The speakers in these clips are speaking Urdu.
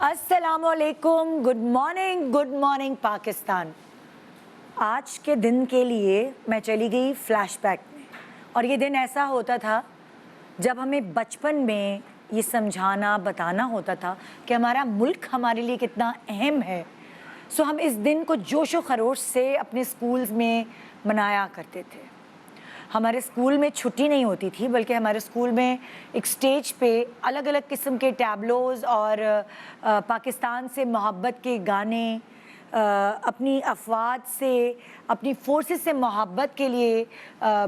السلام علیکم، گڈ مارننگ پاکستان۔ آج کے دن کے لیے میں چلی گئی فلیش بیک میں، اور یہ دن ایسا ہوتا تھا جب ہمیں بچپن میں یہ سمجھانا بتانا ہوتا تھا کہ ہمارا ملک ہمارے لیے کتنا اہم ہے۔ سو ہم اس دن کو جوش و خروش سے اپنے اسکولز میں منایا کرتے تھے۔ ہمارے اسکول میں چھٹی نہیں ہوتی تھی، بلکہ ہمارے اسکول میں ایک سٹیج پہ الگ الگ قسم کے ٹیبلوز اور پاکستان سے محبت کے گانے، اپنی افواج سے، اپنی فورسز سے محبت کے لیے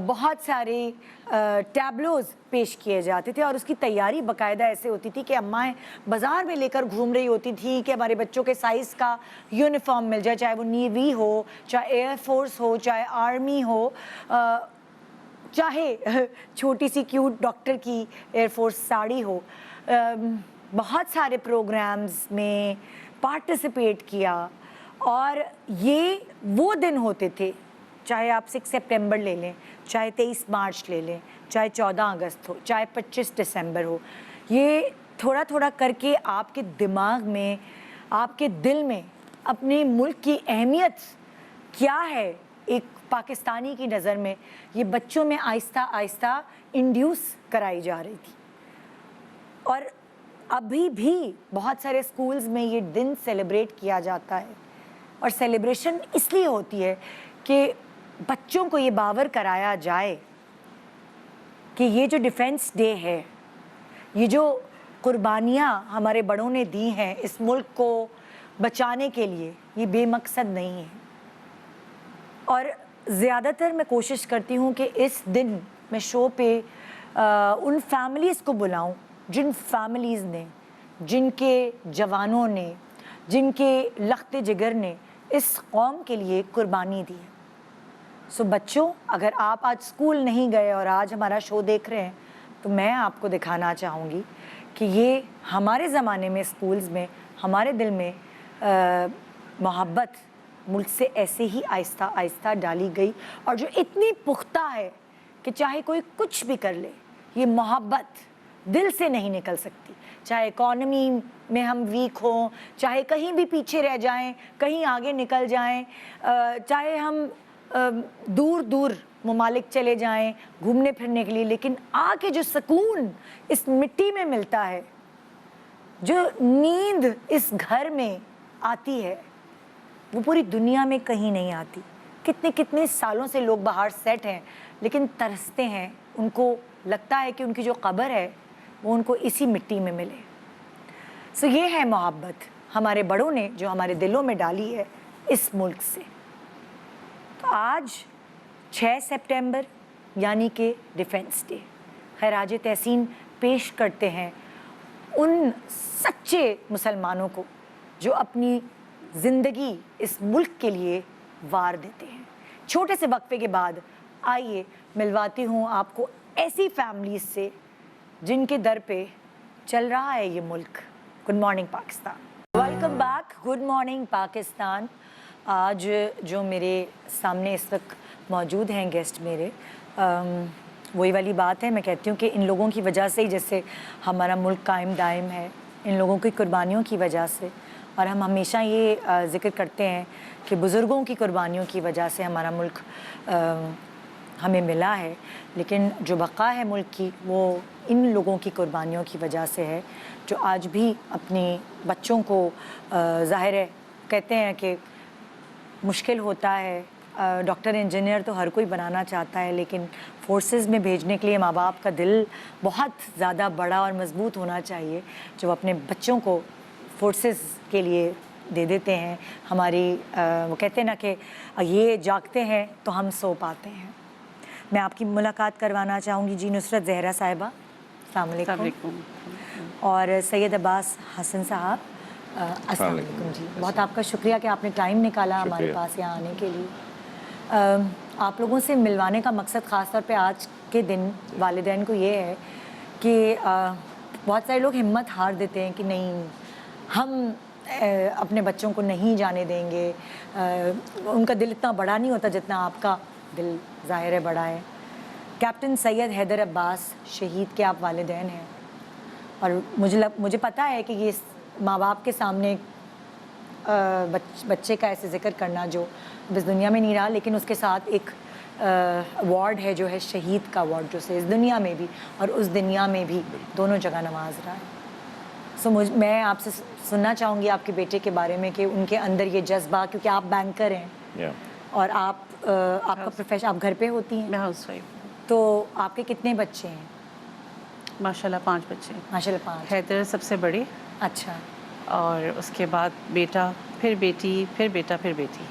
بہت سارے ٹیبلوز پیش کیے جاتے تھے، اور اس کی تیاری باقاعدہ ایسے ہوتی تھی کہ امائیں بازار میں لے کر گھوم رہی ہوتی تھی کہ ہمارے بچوں کے سائز کا یونیفارم مل جائے، چاہے وہ نیوی ہو، چاہے ایئر فورس ہو، چاہے آرمی ہو، چاہے چھوٹی سی کیوٹ ڈاکٹر کی ایئر فورس ساڑی ہو۔ بہت سارے پروگرامز میں پارٹیسپیٹ کیا، اور یہ وہ دن ہوتے تھے، چاہے آپ 6 سپٹمبر لے لیں، چاہے 23 مارچ لے لیں، چاہے 14 اگست ہو، چاہے 25 دسمبر ہو، یہ تھوڑا تھوڑا کر کے آپ کے دماغ میں، آپ کے دل میں اپنے ملک کی اہمیت کیا ہے ایک پاکستانی کی نظر میں، یہ بچوں میں آہستہ آہستہ انڈیوس کرائی جا رہی تھی۔ اور ابھی بھی بہت سارے اسکولز میں یہ دن سیلیبریٹ کیا جاتا ہے، اور سیلیبریشن اس لیے ہوتی ہے کہ بچوں کو یہ باور کرایا جائے کہ یہ جو ڈیفنس ڈے ہے، یہ جو قربانیاں ہمارے بڑوں نے دی ہیں اس ملک کو بچانے کے لیے، یہ بے مقصد نہیں ہے۔ اور زیادہ تر میں کوشش کرتی ہوں کہ اس دن میں شو پہ ان فیملیز کو بلاؤں جن فیملیز نے، جن کے جوانوں نے، جن کے لخت جگر نے اس قوم کے لیے قربانی دی ہے۔ سو بچوں، اگر آپ آج اسکول نہیں گئے اور آج ہمارا شو دیکھ رہے ہیں، تو میں آپ کو دکھانا چاہوں گی کہ یہ ہمارے زمانے میں اسکولز میں ہمارے دل میں محبت ملک سے ایسے ہی آہستہ آہستہ ڈالی گئی، اور جو اتنی پختہ ہے کہ چاہے کوئی کچھ بھی کر لے، یہ محبت دل سے نہیں نکل سکتی، چاہے اکانومی میں ہم ویک ہوں، چاہے کہیں بھی پیچھے رہ جائیں، کہیں آگے نکل جائیں، چاہے ہم دور دور ممالک چلے جائیں گھومنے پھرنے کے لیے، لیکن آ کے جو سکون اس مٹی میں ملتا ہے، جو نیند اس گھر میں آتی ہے، وہ پوری دنیا میں کہیں نہیں آتی۔ کتنے سالوں سے لوگ باہر سیٹ ہیں، لیکن ترستے ہیں، ان کو لگتا ہے کہ ان کی جو قبر ہے وہ ان کو اسی مٹی میں ملے۔ سو یہ ہے محبت ہمارے بڑوں نے جو ہمارے دلوں میں ڈالی ہے اس ملک سے۔ تو آج 6 سپٹمبر یعنی کہ ڈیفنس ڈے، خراج تحسین پیش کرتے ہیں ان سچے مسلمانوں کو جو اپنی زندگی اس ملک کے لیے وار دیتے ہیں۔ چھوٹے سے وقفے کے بعد آئیے ملواتی ہوں آپ کو ایسی فیملیز سے جن کے در پہ چل رہا ہے یہ ملک۔ Good morning Pakistan, welcome back, good morning Pakistan. آج جو میرے سامنے اس وقت موجود ہیں گیسٹ میرے، وہی والی بات ہے، میں کہتی ہوں کہ ان لوگوں کی وجہ سے ہی جیسے ہمارا ملک قائم دائم ہے، ان لوگوں کی قربانیوں کی وجہ سے، اور ہم ہمیشہ یہ ذکر کرتے ہیں کہ بزرگوں کی قربانیوں کی وجہ سے ہمارا ملک ہمیں ملا ہے، لیکن جو بقا ہے ملک کی وہ ان لوگوں کی قربانیوں کی وجہ سے ہے، جو آج بھی اپنی بچوں کو ظاہر ہے کہتے ہیں کہ مشکل ہوتا ہے، ڈاکٹر انجینئر تو ہر کوئی بنانا چاہتا ہے، لیکن فورسز میں بھیجنے کے لیے ماں باپ کا دل بہت زیادہ بڑا اور مضبوط ہونا چاہیے، جو اپنے بچوں کو فورسز کے لیے دے دیتے ہیں۔ ہماری وہ کہتے ہیں نا کہ یہ جاگتے ہیں تو ہم سو پاتے ہیں۔ میں آپ کی ملاقات کروانا چاہوں گی جی نصرت زہرا صاحبہ، السلام علیکم، اور سید عباس حسن صاحب، السلام علیکم جی۔ بہت آپ کا شکریہ کہ آپ نے ٹائم نکالا ہمارے پاس یہاں آنے کے لیے۔ آپ لوگوں سے ملوانے کا مقصد خاص طور پہ آج کے دن والدین کو یہ ہے کہ بہت سارے لوگ ہمت ہار دیتے ہیں کہ نہیں، ہم اپنے بچوں کو نہیں جانے دیں گے، ان کا دل اتنا بڑا نہیں ہوتا جتنا آپ کا دل ظاہر ہے بڑا ہے۔ کیپٹن سید حیدر عباس شہید کے آپ والدین ہیں، اور مجھے پتہ ہے کہ یہ ماں باپ کے سامنے بچے کا ایسے ذکر کرنا جو اس دنیا میں نہیں رہا، لیکن اس کے ساتھ ایک ایوارڈ ہے جو ہے شہید کا ایوارڈ، جو سے اس دنیا میں بھی اور اس دنیا میں بھی دونوں جگہ نواز رہا ہے. سو میں آپ سے سننا چاہوں گی آپ کے بیٹے کے بارے میں کہ ان کے اندر یہ جذبہ، کیونکہ آپ بینکر ہیں اور آپ کا پروفیشن، آپ گھر پہ ہوتی ہیں. میں ہاؤس وائف ہوں. تو آپ کے کتنے بچے ہیں؟ ماشاء اللہ 5 بچے ہیں. ماشاء اللہ 5. حیدر سب سے بڑے، اچھا. اور اس کے بعد بیٹا، پھر بیٹی، پھر بیٹا، پھر بیٹی.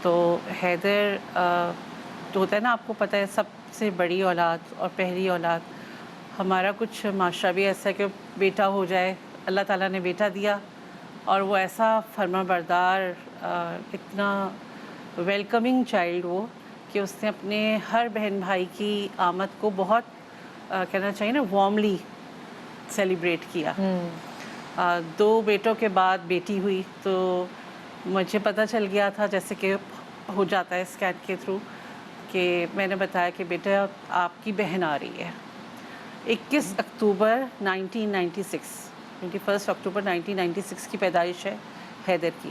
تو حیدر تو ہوتا ہے نا، آپ کو پتہ ہے سب سے بڑی اولاد اور پہلی اولاد. ہمارا کچھ معاشرہ بھی ایسا ہے کہ بیٹا ہو جائے، اللہ تعالیٰ نے بیٹا دیا اور وہ ایسا فرما بردار، اتنا ویلکمنگ چائلڈ وہ، کہ اس نے اپنے ہر بہن بھائی کی آمد کو بہت کہنا چاہیے نا وارملی سیلیبریٹ کیا. 2 بیٹوں کے بعد بیٹی ہوئی تو مجھے پتہ چل گیا تھا، جیسے کہ ہو جاتا ہے اسکین کے تھرو، کہ میں نے بتایا کہ بیٹا آپ کی بہن آ رہی ہے. 21 اکتوبر 1996، 21 اکتوبر 1996 کی پیدائش ہے حیدر کی.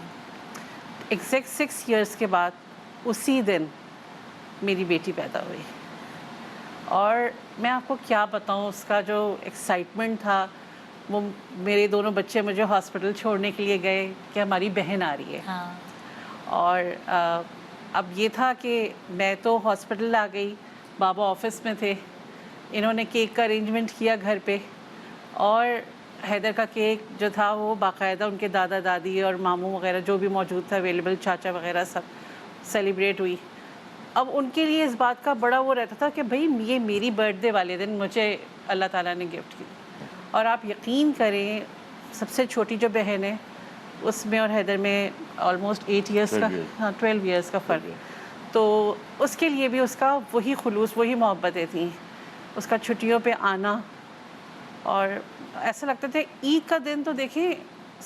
ایگزیکٹ 6 ایئرس کے بعد اسی دن میری بیٹی پیدا ہوئی. اور میں آپ کو کیا بتاؤں، اس کا جو ایکسائٹمنٹ تھا، وہ میرے دونوں بچے مجھے ہاسپٹل چھوڑنے کے لیے گئے کہ ہماری بہن آ رہی ہے. اور اب یہ تھا کہ میں تو ہاسپٹل آ گئی، بابا آفس میں تھے، انہوں نے کیک کا ارینجمنٹ کیا گھر پہ، اور حیدر کا کیک جو تھا وہ باقاعدہ ان کے دادا دادی اور ماموں وغیرہ جو بھی موجود تھا اویلیبل، چاچا وغیرہ، سب سیلیبریٹ ہوئی. اب ان کے لیے اس بات کا بڑا وہ رہتا تھا کہ بھئی یہ میری برتھ ڈے والے دن مجھے اللہ تعالیٰ نے گفٹ کی. اور آپ یقین کریں، سب سے چھوٹی جو بہن ہے اس میں اور حیدر میں آلموسٹ 8 ایئرس کا، 12 ایئرس کا فرق. تو اس کے لیے بھی اس کا وہی خلوص، وہی محبتیں تھیں. اس کا چھٹیوں پہ آنا، اور ایسا لگتا تھا عید کا دن تو دیکھیں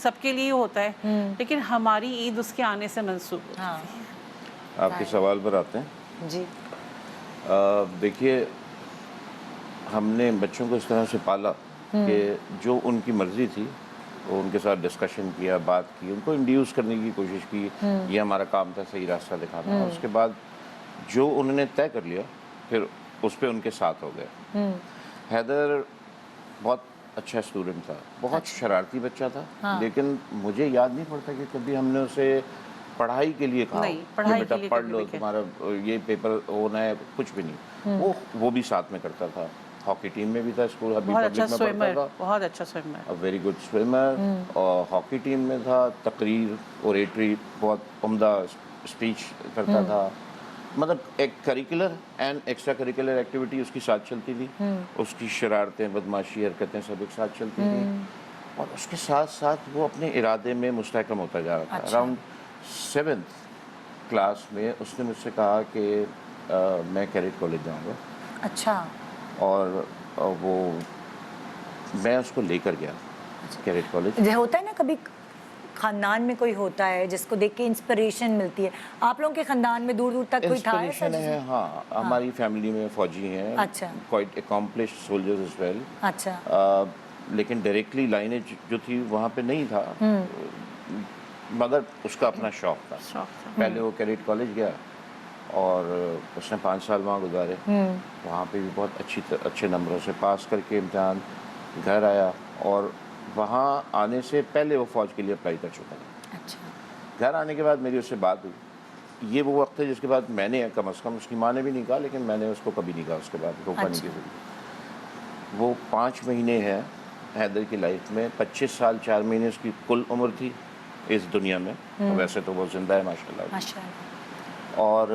سب کے لیے ہوتا ہے، لیکن ہماری عید اس کے آنے سے منسوب ہوتی ہے. آپ کے سوال پر آتے ہیں. جی دیکھیے، ہم نے بچوں کو اس طرح سے پالا کہ جو ان کی مرضی تھی وہ ان کے ساتھ ڈسکشن کیا، بات کی، ان کو انڈیوس کرنے کی کوشش کی. یہ ہمارا کام تھا، صحیح راستہ دکھانا. اور اس کے بعد جو انہوں نے طے کر لیا پھر اس پہ ان کے ساتھ ہو گئے. حیدر بہت اچھا اسٹوڈنٹ تھا، بہت شرارتی بچہ تھا، لیکن مجھے یاد نہیں پڑتا کہ کبھی ہم نے اسے پڑھائی کے لیے کہا کہ بیٹا پڑھ لو، تمہارا یہ پیپر ہونا ہے، کچھ بھی نہیں. وہ بھی ساتھ میں کرتا تھا. ہاکی ٹیم میں بھی تھا، اسکول ابھی پبلک میں پڑھتا تھا، بہت اچھا سوئمر، ویری گڈ سوئمر. اور ہاکی ٹیم میں تھا، تقریر، اوریٹری، بہت عمدہ اسپیچ کرتا تھا. مطلب ایک curricular and extra curricular activity اس کی ساتھ چلتی تھی. اس کی شرارتیں، بدماشی، حرکتیں سب ایک ساتھ چلتی تھیں. اور اس کے ساتھ ساتھ وہ اپنے ارادے میں مستحکم ہوتا جا رہا تھا. اراؤنڈ 7th کلاس میں اس نے مجھ سے کہا کہ میں کیڈٹ کالج جاؤں گا. اچھا. اور وہ میں اس کو لے کر گیا کیڈٹ کالج. ہوتا ہے نا کبھی خاندان میں کوئی ہوتا ہے جس کو دیکھ کے انسپریشن ملتی ہے. آپ لوگوں کے خاندان میں دور دور تک کوئی تھا ایسا؟ ہاں، ہماری فیملی میں فوجی ہیں، quite accomplished soldiers as well. اچھا. لیکن ڈائریکٹلی لائنیج جو تھی وہاں پہ نہیں تھا، مگر اس کا اپنا شوق تھا. پہلے وہ کیڈٹ کالج گیا اور اس نے 5 سال وہاں گزارے. وہاں پہ بھی بہت اچھے نمبروں سے پاس کر کے امتحان گھر آیا، اور وہاں آنے سے پہلے وہ فوج کے لیے اپلائی کر چکا تھا. اچھا. گھر آنے کے بعد میری اس سے بات ہوئی. یہ وہ وقت ہے جس کے بعد میں نے کم از کم، اس کی ماں نے بھی نہیں کہا لیکن میں نے اس کو کبھی نہیں کہا اس کے بعد، روکا نہیں کسی کو. وہ 5 مہینے ہیں حیدر کی لائف میں. 25 سال 4 مہینے اس کی کل عمر تھی اس دنیا میں. ویسے تو وہ زندہ ہے ماشاءاللہ. اور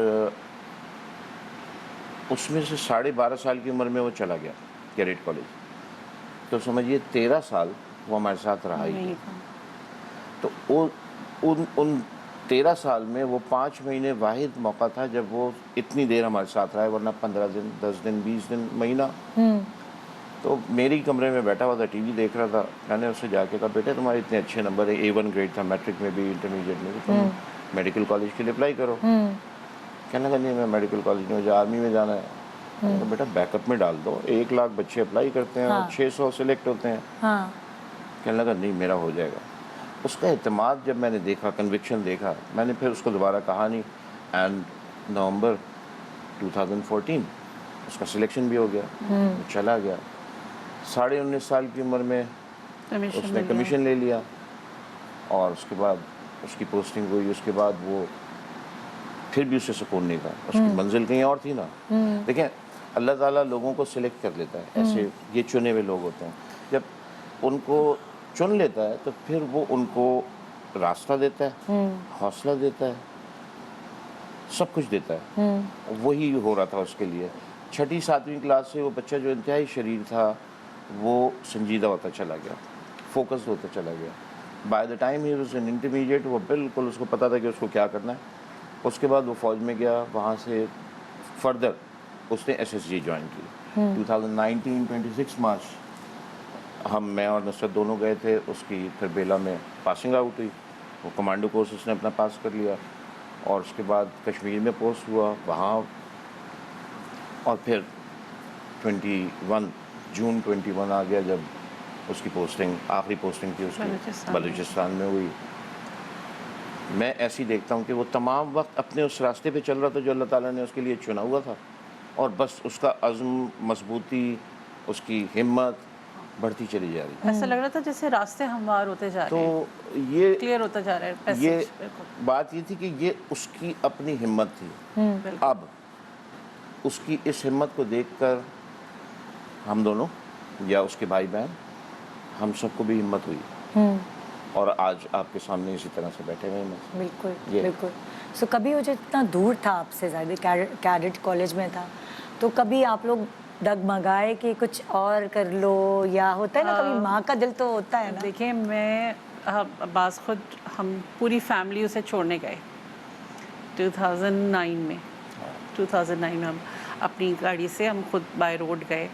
اس میں سے 12.5 سال کی عمر میں وہ چلا گیا کیڈٹ کالج. تو سمجھیے 13 سال وہ ہمارے ساتھ رہا ہی. تو ان 13 سال میں وہ 5 مہینے واحد موقع تھا جب وہ اتنی دیر ہمارے ساتھ رہا ہے، ورنہ 15 دن، 10 دن، 20 دن، مہینہ. تو میری کمرے میں بیٹھا ہوا تھا، ٹی وی دیکھ رہا تھا. میں نے اس سے جا کے کہا بیٹے تمہارے اتنے اچھے نمبر ہے، A1 گریڈ تھا میٹرک میں بھی، انٹرمیڈیٹ میں بھی، تم میڈیکل کالج کے لیے اپلائی کرو. کہنے لگا نہیں میں میڈیکل کالج میں، مجھے آرمی میں جانا ہے. بیٹا بیک اپ میں ڈال دو، 1 لاکھ بچے اپلائی کرتے ہیں اور 600 سلیکٹ ہوتے ہیں. کہنے لگا نہیں میرا ہو جائے گا. اس کا اعتماد جب میں نے دیکھا, کنوکشن دیکھا, میں نے پھر اس کو دوبارہ کہا نہیں. اینڈ نومبر 2014 اس کا سلیکشن بھی ہو گیا, وہ چلا گیا. 19.5 سال کی عمر میں اس نے کمیشن لے لیا, اور اس کے بعد اس کی پوسٹنگ ہوئی. اس کے بعد وہ پھر بھی اسے سکون نہیں تھا, اس کی منزل کہیں اور تھی نا. دیکھیں اللہ تعالیٰ لوگوں کو سلیکٹ کر لیتا ہے, ایسے یہ چنے ہوئے لوگ ہوتے ہیں. جب ان کو چن لیتا ہے تو پھر وہ ان کو راستہ دیتا ہے, حوصلہ دیتا ہے, سب کچھ دیتا ہے. وہی ہو رہا تھا اس کے لیے. 6ٹھی 7ویں کلاس سے وہ بچہ جو انتہائی شریر تھا وہ سنجیدہ ہوتا چلا گیا, فوکسڈ ہوتا چلا گیا. By the time he was in intermediate, وہ بالکل اس کو پتہ تھا کہ اس کو کیا کرنا ہے. اس کے بعد وہ فوج میں گیا, وہاں سے فردر اس نے SSG جوائن کی. 2019 26 مارچ میں اور نصرت دونوں گئے تھے. اس کی پھر بیلا میں پاسنگ آؤٹ ہوئی, وہ کمانڈو کورس اس نے اپنا پاس کر لیا, اور اس کے بعد کشمیر میں پوسٹ ہوا وہاں. اور پھر 21 جون 21 آ گیا جب اس کی پوسٹنگ, آخری پوسٹنگ تھی اس کی بلوچستان میں ہوئی. میں ایسی دیکھتا ہوں کہ وہ تمام وقت اپنے اس راستے پہ چل رہا تھا جو اللہ تعالیٰ نے اس کے لیے چنا ہوا تھا, اور بس اس کا عزم, مضبوطی, اس کی ہمت بڑھتی چلی جا رہی. ایسا لگ رہا تھا جیسے راستے ہموار ہوتے جا رہے ہیں, تو یہ کلیئر ہوتا جا رہا ہے. یہ بات یہ تھی کہ یہ اس کی اپنی ہمت تھی. اب اس کی اس ہمت کو دیکھ کر ہم دونوں یا اس کے بھائی بہن ہم سب کو بھی ہمت ہوئی, اور آج آپ کے سامنے اسی طرح سے بیٹھے ہوئے ہیں. بالکل بالکل. سو کبھی وہ جو اتنا دور تھا آپ سے, زیادہ کیڈٹ کالج میں تھا, تو کبھی آپ لوگ ڈگمگائے کہ کچھ اور کر لو, یا ہوتا ہے نا کبھی ماں کا دل تو ہوتا ہے نا. دیکھیں میں بعض خود ہم پوری فیملی اسے چھوڑنے گئے 2009 میں. 2009 میں ہم اپنی گاڑی سے ہم خود بائی روڈ گئے,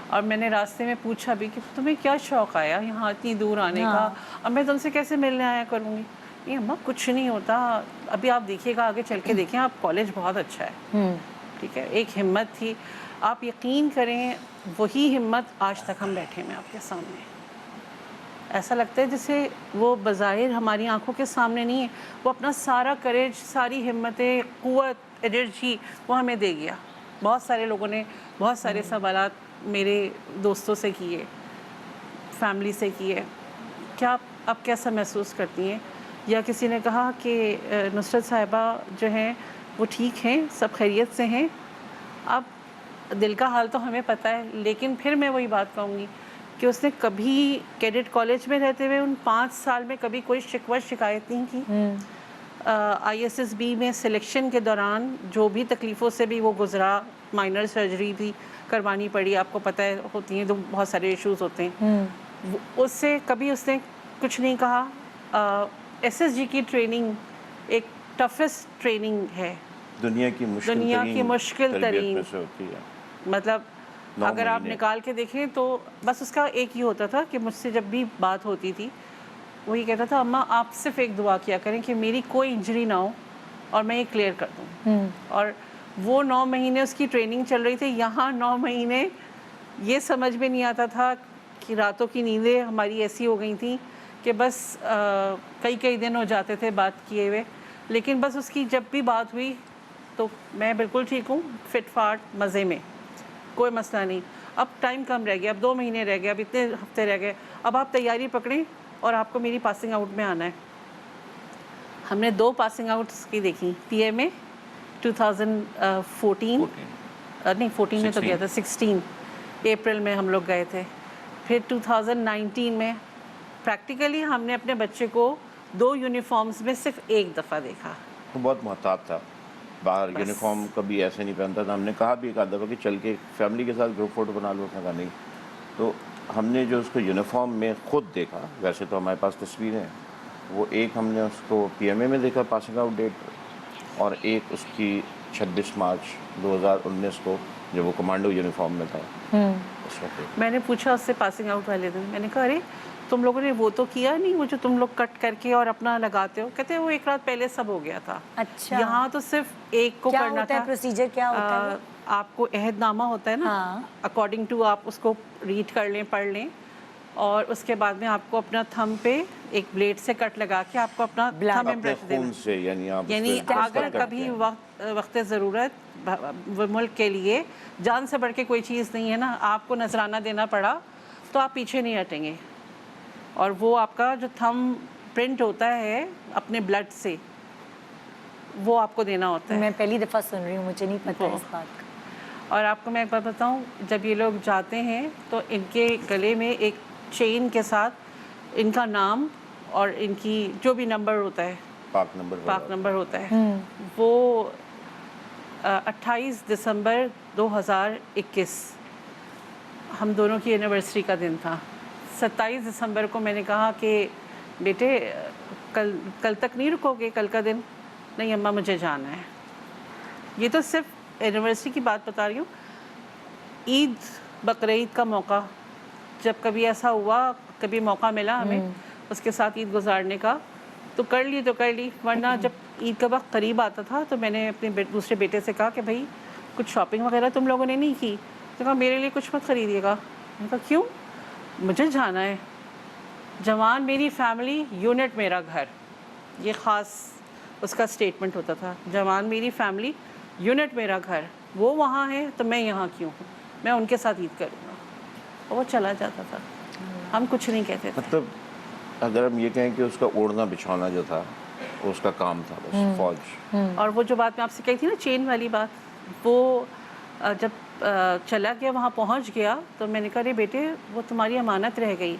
اور میں نے راستے میں پوچھا بھی کہ تمہیں کیا شوق آیا یہاں اتنی دور آنے کا, اب میں تم سے کیسے ملنے آیا کروں گی. نہیں اماں کچھ نہیں ہوتا, ابھی آپ دیکھیے گا, آگے چل کے دیکھیں, آپ کالج بہت اچھا ہے. ٹھیک ہے, ایک ہمت تھی. آپ یقین کریں وہی ہمت آج تک ہم بیٹھے ہیں آپ کے سامنے. ایسا لگتا ہے جیسے وہ بظاہر ہماری آنکھوں کے سامنے نہیں ہے, وہ اپنا سارا کریج, ساری ہمتیں, قوت, انرجی وہ ہمیں دے گیا. بہت سارے لوگوں نے بہت سارے سوالات میرے دوستوں سے کیے, فیملی سے کیے, کیا آپ کیسا محسوس کرتی ہیں, یا کسی نے کہا کہ نصرت صاحبہ جو ہیں وہ ٹھیک ہیں, سب خیریت سے ہیں. اب دل کا حال تو ہمیں پتہ ہے, لیکن پھر میں وہی بات کہوں گی کہ اس نے کبھی کیڈٹ کالج میں رہتے ہوئے ان 5 سال میں کبھی کوئی شکوہ شکایت نہیں کی. ISSB میں سلیکشن کے دوران جو بھی تکلیفوں سے بھی وہ گزرا, مائنر سرجری بھی کروانی پڑی, آپ کو پتہ ہے ہوتی ہیں تو بہت سارے ایشوز ہوتے ہیں, اس سے کبھی اس نے کچھ نہیں کہا. SSG کی ٹریننگ ایک ٹفسٹ ٹریننگ ہے, دنیا کی مشکل ترین مطلب اگر آپ نکال کے دیکھیں تو بس اس کا ایک ہی ہوتا تھا کہ مجھ سے جب بھی بات ہوتی تھی وہی کہتا تھا اماں آپ صرف ایک دعا کیا کریں کہ میری کوئی انجری نہ ہو اور میں یہ کلیئر کر دوں. اور وہ 9 مہینے اس کی ٹریننگ چل رہی تھی, یہاں 9 مہینے یہ سمجھ میں نہیں آتا تھا کہ راتوں کی نیندیں ہماری ایسی ہو گئی تھیں کہ بس کئی دن ہو جاتے تھے بات کیے ہوئے, لیکن بس اس کی جب بھی بات ہوئی تو میں بالکل ٹھیک ہوں, فٹ فاٹ مزے میں, کوئی مسئلہ نہیں. اب ٹائم کم رہ گیا, اب 2 مہینے رہ گئے, اب اتنے ہفتے رہ گئے, اب آپ تیاری پکڑیں اور آپ کو میری پاسنگ آؤٹ میں آنا ہے. ہم نے 2 پاسنگ آؤٹس کی دیکھی, PA میں 2014 نہیں 14 میں تو گیا تھا, 16 اپریل میں ہم لوگ گئے تھے. پھر 2019 میں پریکٹیکلی ہم نے اپنے بچے کو 2 یونیفارمز میں صرف 1 دفعہ دیکھا. وہ بہت محتاط تھا, باہر یونیفارم کبھی ایسے نہیں پہنتا تھا. ہم نے کہا بھی ایک آدھ دفعہ کہ چل کے فیملی کے ساتھ گروپ فوٹو بنا لو, اس نے کہا نہیں. تو ہم نے جو اس کو یونیفارم میں خود دیکھا, ویسے تو ہمارے پاس تصویریں ہیں, وہ ایک ہم نے اس کو PMA میں دیکھا پاسنگ آؤٹ ڈیٹ, اور ایک اس کی 26 مارچ 2019 کو جب وہ کمانڈو یونیفارم میں تھا اس وقت. میں نے پوچھا اس سے پاسنگ آؤٹ والے دن, میں نے کہا ارے تم لوگوں نے وہ تو کیا نہیں, وہ جو تم لوگ کٹ کر کے اور اپنا لگاتے ہو. کہتے ہیں وہ 1 رات پہلے سب ہو گیا تھا. اچھا, یہاں تو صرف ایک کو کرنا تھا. پروسیجر کیا ہوتا ہے؟ آپ کو عہد نامہ ہوتا ہے نا, اکارڈنگ ٹو آپ اس کو ریڈ کر لیں, پڑھ لیں, اور اس کے بعد میں آپ کو اپنا تھم پہ ایک بلیڈ سے کٹ لگا کے آپ کو اپنا تھم اپنے امپریشن دینا خون سے، یعنی آپ یعنی اس پہ اگر دستخط کبھی کرتے ہیں۔ وقت ضرورت وہ ملک کے لیے جان سے بڑھ کے کوئی چیز نہیں ہے نا، آپ کو نذرانہ دینا پڑا تو آپ پیچھے نہیں ہٹیں گے. اور وہ آپ کا جو تھم پرنٹ ہوتا ہے اپنے بلڈ سے وہ آپ کو دینا ہوتا ہے. میں پہلی دفعہ سن رہی ہوں، مجھے نہیں پتا وہ اس بات کا. اور آپ کو میں ایک بات بتاؤں، جب یہ لوگ جاتے ہیں تو ان کے گلے میں ایک چین کے ساتھ ان کا نام اور ان کی جو بھی نمبر ہوتا ہے، پاک نمبر ہوتا ہے. وہ 28 دسمبر 2021 ہم دونوں کی اینیورسری کا دن تھا. 27 دسمبر کو میں نے کہا کہ بیٹے کل تک نہیں رکو گے، کل کا دن؟ نہیں اماں مجھے جانا ہے. یہ تو صرف اینیورسری کی بات بتا رہی ہوں. عید بقرعید کا موقع جب کبھی ایسا ہوا، کبھی موقع ملا ہمیں اس کے ساتھ عید گزارنے کا تو کر لی، ورنہ جب عید کا وقت قریب آتا تھا تو میں نے اپنے دوسرے بیٹے سے کہا کہ بھائی کچھ شاپنگ وغیرہ تم لوگوں نے نہیں کی؟ تو کہا میرے لیے کچھ مت خریدیے گا. میں نے کہا کیوں؟ مجھے جانا ہے. جوان میری فیملی، یونٹ میرا گھر، یہ خاص اس کا سٹیٹمنٹ ہوتا تھا. جوان میری فیملی، یونٹ میرا گھر. وہ وہاں ہے تو میں یہاں کیوں ہوں؟ میں ان کے ساتھ عید کروں گا. اور وہ چلا جاتا تھا، ہم کچھ نہیں کہتے تھے. مطلب اگر ہم یہ کہیں کہ اس کا اوڑھنا بچھونا جو تھا وہ اس کا کام تھا بس، فوج. اور وہ جو بات میں آپ سے کہی تھی نا چین والی بات، وہ جب چلا گیا وہاں پہنچ گیا تو میں نے کہا ارے بیٹے وہ تمہاری امانت رہ گئی.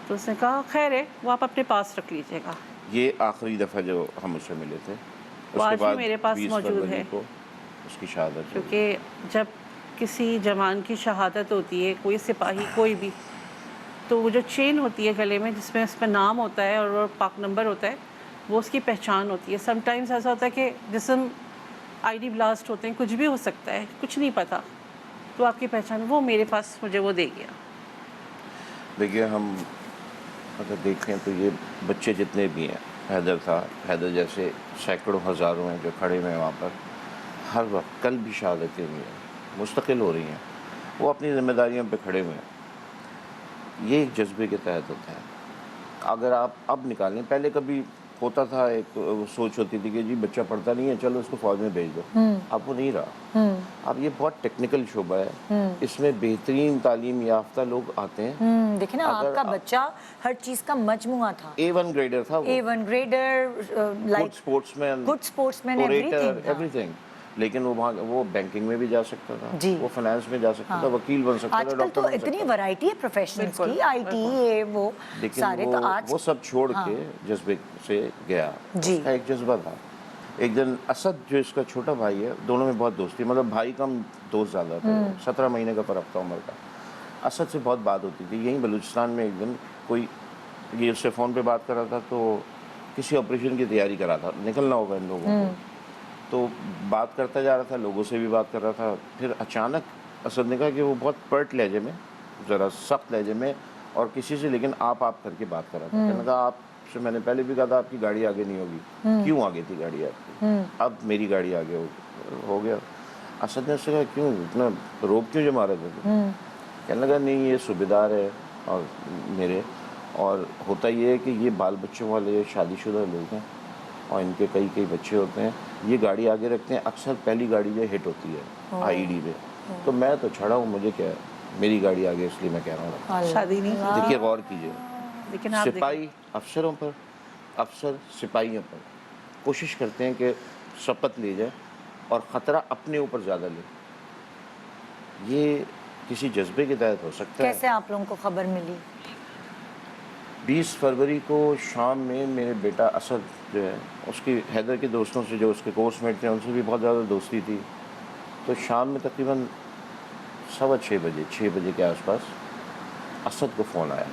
تو اس نے کہا خیر ہے وہ آپ اپنے پاس رکھ لیجیے گا. یہ آخری دفعہ جو ہم اس سے ملے تھے، وہ اس کے آج بھی بعد میرے پاس 20 موجود فروری ہے. کو اس کی شہادت ہوئی. کیونکہ جب کسی جوان کی شہادت ہوتی ہے، کوئی سپاہی کوئی بھی، تو وہ جو چین ہوتی ہے گلے میں جس میں اس پہ نام ہوتا ہے اور پاک نمبر ہوتا ہے، وہ اس کی پہچان ہوتی ہے. سم ٹائمز ایسا ہوتا ہے کہ جسم آئی ڈی بلاسٹ ہوتے ہیں، کچھ بھی ہو سکتا ہے، کچھ نہیں پتہ، تو آپ کی پہچان وہ میرے پاس مجھے وہ دے گیا. دیکھیے ہم اگر دیکھیں تو یہ بچے جتنے بھی ہیں، حیدر جیسے سینکڑوں ہزاروں ہیں جو کھڑے ہوئے ہیں وہاں پر، ہر وقت کل بھی شہادتیں ہوئی ہیں، مستقل ہو رہی ہیں، وہ اپنی ذمہ داریوں پہ کھڑے ہوئے ہیں. یہ ایک جذبے کے تحت ہوتا ہے. اگر آپ اب نکالیں، پہلے کبھی ہوتا تھا ایک سوچ ہوتی تھی کہ جی بچہ پڑھتا نہیں ہے چلو اس کو فوج میں بھیج دو، اب وہ نہیں رہا. اب یہ بہت ٹیکنیکل شعبہ ہے، اس میں بہترین تعلیم یافتہ لوگ آتے ہیں. دیکھیں نا آپ کا بچہ ہر چیز کا مجموعہ تھا. A1 گریڈر تھا، وہ A1 گریڈر، گڈ اسپورٹس مین، ایوری تھنگ. لیکن وہ وہاں وہ بینکنگ میں بھی جا سکتا تھا، وہ فائنانس میں جا سکتا تھا، وکیل بن سکتا تھا، آج کل ڈاکٹر تو بن سکتا اتنی تھا. ورائٹی ہے پروفیشنلز کی، آئی ٹی یہ وہ لیکن سارے. تو آج وہ سب چھوڑ کے جذبے سے گیا. اس کا ایک جذبہ تھا. ایک دن اسد جو اس کا چھوٹا بھائی ہے، دونوں میں بہت دوستی، مطلب بھائی کم دوست زیادہ تھے. 17 مہینے کا فرق تھا عمر کا. اسد سے بہت بات ہوتی تھی. یہیں بلوچستان میں ایک دن کوئی یہ اس سے فون پہ بات کر رہا تھا تو کسی آپریشن کی تیاری کر رہا تھا، نکلنا ہوگا ان لوگوں کو، تو بات کرتا جا رہا تھا، لوگوں سے بھی بات کر رہا تھا. پھر اچانک اسد نے کہا کہ وہ بہت پرٹ لہجے میں، ذرا سخت لہجے میں، اور کسی سے لیکن آپ کر کے بات کر رہا تھا. کہنے کہا آپ سے میں نے پہلے بھی کہا تھا آپ کی گاڑی آگے نہیں ہوگی. کیوں آگے تھی گاڑی آپ کی؟ اب میری گاڑی آگے ہو گیا. اسد نے اس سے کہا کیوں اتنا روب کیوں جما رہے تھے؟ کہنے لگا نہیں یہ صوبیدار ہے اور میرے، اور ہوتا یہ ہے کہ یہ بال بچوں والے شادی شدہ لوگ ہیں اور ان کے کئی بچے ہوتے ہیں، یہ گاڑی آگے رکھتے ہیں، اکثر پہلی گاڑی جو ہٹ ہوتی ہے آئی ڈی پہ. تو میں تو چھڑا ہوں، مجھے کیا ہے، میری گاڑی آگے، اس لیے میں کہہ رہا ہوں. شادی نہیں. دیکھیے غور کیجیے، لیکن آپ سپاہی افسروں پر، افسر سپاہیوں پر کوشش کرتے ہیں کہ شپت لی جائے اور خطرہ اپنے اوپر زیادہ لے. یہ کسی جذبے کے تحت ہو سکتا ہے. کیسے آپ لوگوں کو خبر ملی؟ 20 فروری کو شام میں میرے بیٹا اسد جو ہے، اس کی حیدر کے دوستوں سے جو اس کے کورس میٹ تھے ان سے بھی بہت زیادہ دوستی تھی. تو شام میں تقریباً 6:15 بجے کے آس پاس اسد کو فون آیا.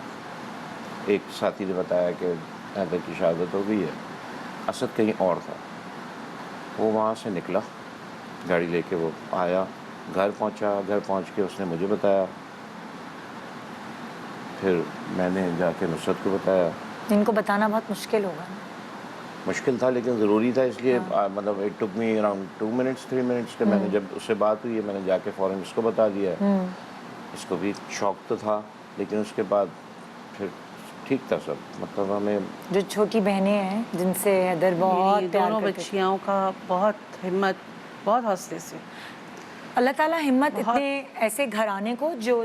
ایک ساتھی نے بتایا کہ حیدر کی شہادت ہو گئی ہے. اسد کہیں اور تھا. وہ وہاں سے نکلا گاڑی لے کے، وہ آیا، گھر پہنچا، گھر پہنچ کے اس نے مجھے بتایا. پھر میں نے جا کے نصرت کو بتایا. ان کو بتانا بہت مشکل ہوگا. مشکل تھا لیکن ضروری تھا، اس لیے مطلب it took me around 2 minutes 3 minutes کہ میں نے جب اس سے بات ہوئی ہے میں نے جا کے فوراً اس کو بتا دیا. اس کو بھی شوق تو تھا لیکن اس کے بعد پھر ٹھیک تھا سب. مطلب ہمیں جو چھوٹی بہنیں ہیں جن سے حیدر بہت میری پیار دونوں کرتے تھے. بچیاں کا بہت ہمت، بہت حوصلے سے. اللہ تعالیٰ ہمت بہت. اتنے ایسے گھرانے کو جو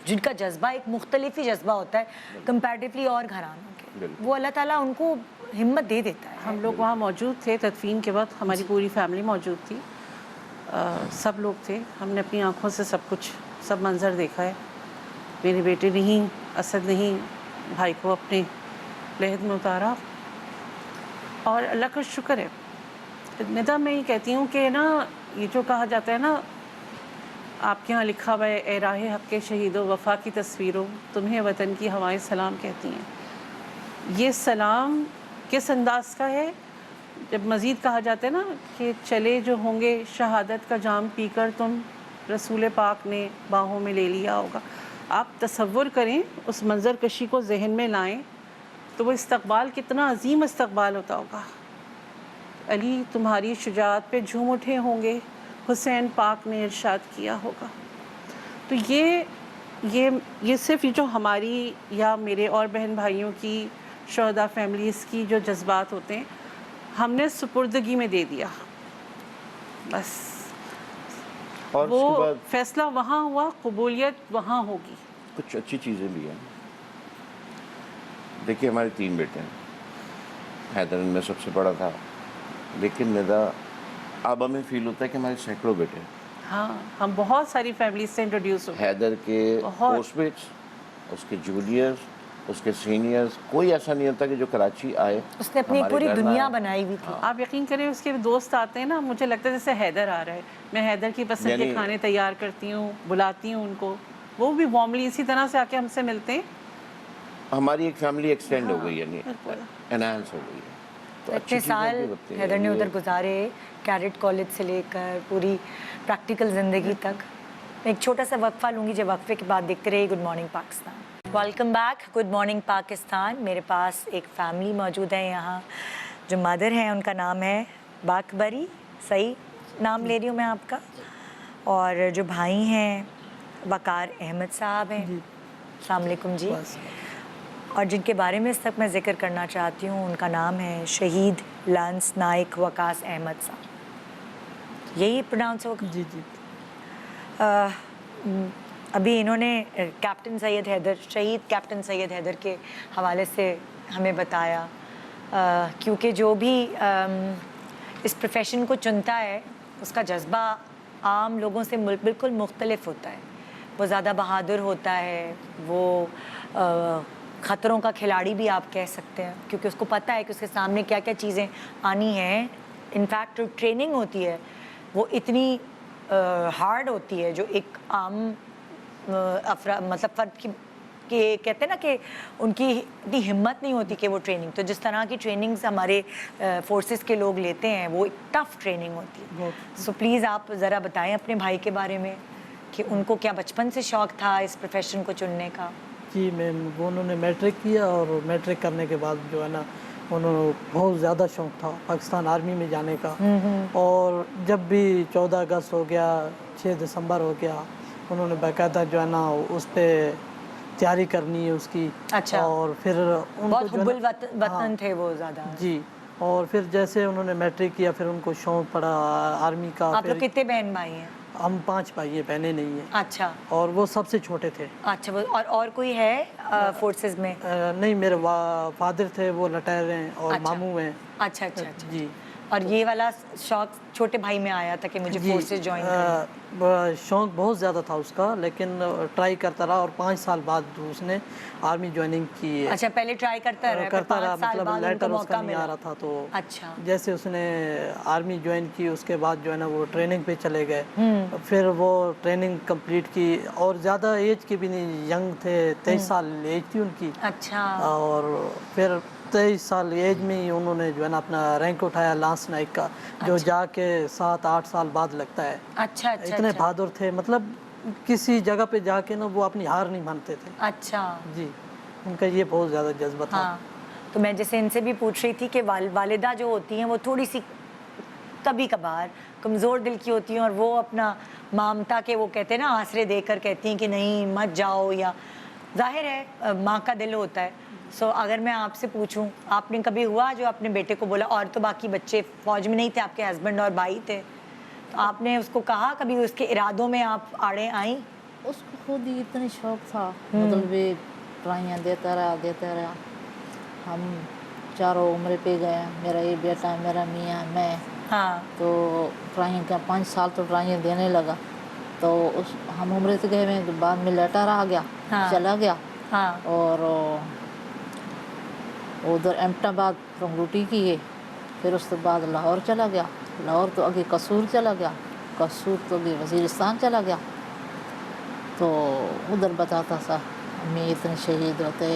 جن کا جذبہ ایک مختلف ہی جذبہ ہوتا ہے کمپیریٹیولی اور گھرانوں کے, بالکل. وہ اللہ تعالیٰ ان کو ہمت دے دیتا ہے. ہم لوگ وہاں موجود تھے تدفین کے وقت, ہماری پوری فیملی موجود تھی, سب لوگ تھے. ہم نے اپنی آنکھوں سے سب کچھ, سب منظر دیکھا ہے. میرے بیٹے نہیں, اسد نہیں بھائی کو اپنے لحد میں اتارا, اور اللہ کا شکر ہے. ندا میں یہ کہتی ہوں کہ نا, یہ جو کہا جاتا ہے نا, آپ کے ہاں لکھا ہوا ہے اے راہ حق کے شہیدو وفا کی تصویروں, تمہیں وطن کی ہوائیں سلام کہتی ہیں. یہ سلام کس انداز کا ہے؟ جب مزید کہا جاتا ہے نا کہ چلے جو ہوں گے شہادت کا جام پی کر تم, رسول پاک نے باہوں میں لے لیا ہوگا. آپ تصور کریں, اس منظر کشی کو ذہن میں لائیں تو وہ استقبال کتنا عظیم استقبال ہوتا ہوگا. علی تمہاری شجاعت پہ جھوم اٹھے ہوں گے, حسین پاک نے ارشاد کیا ہوگا. تو یہ صرف یہ جو ہماری یا میرے اور بہن بھائیوں کی, شہداء فیملیز کی جو جذبات ہوتے ہیں, ہم نے سپردگی میں دے دیا بس. اور اس کے وہ بعد فیصلہ وہاں ہوا, قبولیت وہاں ہوگی. کچھ اچھی چیزیں بھی ہیں. دیکھیے ہمارے 3 بیٹے ہیں, حیدر ان میں سب سے بڑا تھا, لیکن ندا اب ہمیں فیل ہوتا ہے کہ ہمارے سینکڑوں بیٹے ہیں. ہاں, ہم بہت ساری فیملیز سے انٹروڈیوس ہوئے. حیدر کے بہت. پوسٹ میٹس, اس کے جونیئرز, اس کے سینئرز, کوئی ایسا نہیں ہوتا کہ جو کراچی آئے اس نے اپنی ہمارے پوری گھر نہ دنیا آئے. بنائی ہوئی تھی. آپ یقین کریں, اس کے دوست آتے ہیں نا, مجھے لگتا ہے جیسے حیدر آ رہا ہے. میں حیدر کی پسند کے یعنی کھانے تیار کرتی ہوں, بلاتی ہوں ان کو, وہ بھی وارملی اسی طرح سے آ کے ہم سے ملتے ہیں. ہماری ایک فیملی ایکسٹینڈ ہو گئی, یعنی بالکل. انہانس ہو گئی ہے. تو اتنے اچھی چیزیں سال بھی ہوتی ہیں. حیدر نے یہ ادھر گزارے, کیڈٹ کالج سے لے کر پوری پریکٹیکل زندگی تک. میں ایک چھوٹا سا وقفہ لوں گی, جب وقفے کے بعد دیکھتے رہیے good morning Pakistan. Welcome back, good morning Pakistan. میرے پاس ایک فیملی موجود ہے یہاں, جو مدر ہیں ان کا نام ہے باکبری, صحیح نام لے رہی ہوں میں آپ کا, اور جو بھائی ہیں وقار احمد صاحب ہیں. السلام علیکم جی. اور جن کے بارے میں اس تک میں ذکر کرنا چاہتی ہوں, ان کا نام ہے شہید لانس نائک وقاص احمد صاحب. یہی پروناؤنس ہوگا؟ جی جی. ابھی انہوں نے کیپٹن سید حیدر, شہید کیپٹن سید حیدر کے حوالے سے ہمیں بتایا, کیونکہ جو بھی اس پروفیشن کو چنتا ہے اس کا جذبہ عام لوگوں سے بالکل مختلف ہوتا ہے. وہ زیادہ بہادر ہوتا ہے, وہ خطروں کا کھلاڑی بھی آپ کہہ سکتے ہیں, کیونکہ اس کو پتہ ہے کہ اس کے سامنے کیا کیا چیزیں آنی ہیں. انفیکٹ جو ٹریننگ ہوتی ہے وہ اتنی ہارڈ ہوتی ہے, جو ایک عام مطلب فرد کی کہ کہتے ہیں نا کہ ان کی اتنی ہمت نہیں ہوتی کہ وہ ٹریننگ, تو جس طرح کی ٹریننگز ہمارے فورسز کے لوگ لیتے ہیں وہ ایک ٹف ٹریننگ ہوتی ہے. سو پلیز آپ ذرا بتائیں اپنے بھائی کے بارے میں کہ ان کو کیا بچپن سے شوق تھا اس پروفیشن کو چننے کا؟ جی میم, وہ انہوں نے میٹرک کیا, اور میٹرک کرنے کے بعد جو ہے نا انہوں نے بہت زیادہ شوق تھا پاکستان آرمی میں جانے کا. اور جب بھی 14 اگست ہو گیا, 6 دسمبر ہو گیا, انہوں نے باقاعدہ جو ہے نا اس پہ تیاری کرنی ہے اس کی. اچھا. اور پھر ان کو بہت جو حب ہے نا, الوطن تھے وہ زیادہ. جی. اور پھر جیسے انہوں نے میٹرک کیا, پھر ان کو شوق پڑا آرمی کا. آپ لوگ کتنے بہن بھائی ہیں؟ ہم 5 بھائی ہیں, بہنیں نہیں ہیں. اچھا. اور وہ سب سے چھوٹے تھے. اچھا. اور کوئی ہے فورسز میں؟ نہیں, میرے فادر تھے وہ ریٹائر ہیں, اور ماموں ہیں. اچھا اچھا اچھا. جی. اور یہ والا شوق چھوٹے بھائی میں آیا تھا کہ مجھے فورسز جوائن کرنا؟ شوق بہت زیادہ تھا اس کا, لیکن ٹرائی کرتا رہا, اور 5 سال بعد اس نے آرمی جوائننگ کی. اچھا, پہلے ٹرائی کرتا رہا, مطلب لیٹر اس کا نہیں آ رہا تھا, تو اچھا جیسے اس نے آرمی جوائن کی اس کے بعد جو ہے نا وہ ٹریننگ پہ چلے گئے. پھر وہ ٹریننگ کمپلیٹ کی, اور زیادہ ایج کی بھی نہیں, ینگ تھے, 23 سال ایج تھی ان کی. اچھا. اور پھر 23 سال ایج میں ہی انہوں نے جو ہے نا اپنا رینک اٹھایا لانس نائک کا, جو جا کے 7-8 سال بعد لگتا ہے. اچھا اچھا. اتنے بہادر تھے, مطلب کسی جگہ پہ جا کے نا وہ اپنی ہار نہیں مانتے تھے. اچھا. جی, ان کا یہ بہت زیادہ جذبہ تھا. ہاں, تو میں جیسے ان سے بھی پوچھ رہی تھی کہ والدہ جو ہوتی ہیں وہ تھوڑی سی کبھی کبھار کمزور دل کی ہوتی ہیں, اور وہ اپنا مامتا کے وہ کہتے ہیں نا آسرے دے کر کہتی ہیں کہ نہیں مت جاؤ, یا ظاہر ہے ماں کا دل ہوتا ہے. سو اگر میں آپ سے پوچھوں, آپ نے کبھی ہوا جو اپنے بیٹے کو بولا, اور تو باقی بچے فوج میں نہیں تھے, آپ کے ہسبینڈ اور بھائی تھے, تو آپ نے اس کو کہا کبھی اس کے ارادوں میں آپ آڑے آئیں؟ اس کو خود ہی اتنی شوق تھا, مطلب یہ ٹرائیاں دیتا رہا. ہم چاروں عمرے پہ گئے, میرا یہ بیٹا, میرا میاں, میں. ہاں. تو ٹرائیاں کا 5 سال تو ٹرائیاں دینے لگا. تو ہم عمرے سے گئے ہوئے, بعد میں لیٹر آ گیا, چلا گیا. ہاں. اور ادھر ایمٹ آباد رنگوٹی کی ہے, پھر اس کے بعد لاہور چلا گیا. لاہور تو آگے قصور چلا گیا, قصور تو آگے وزیرستان چلا گیا. تو ادھر بتاتا تھا امی اتنے شہید ہوتے,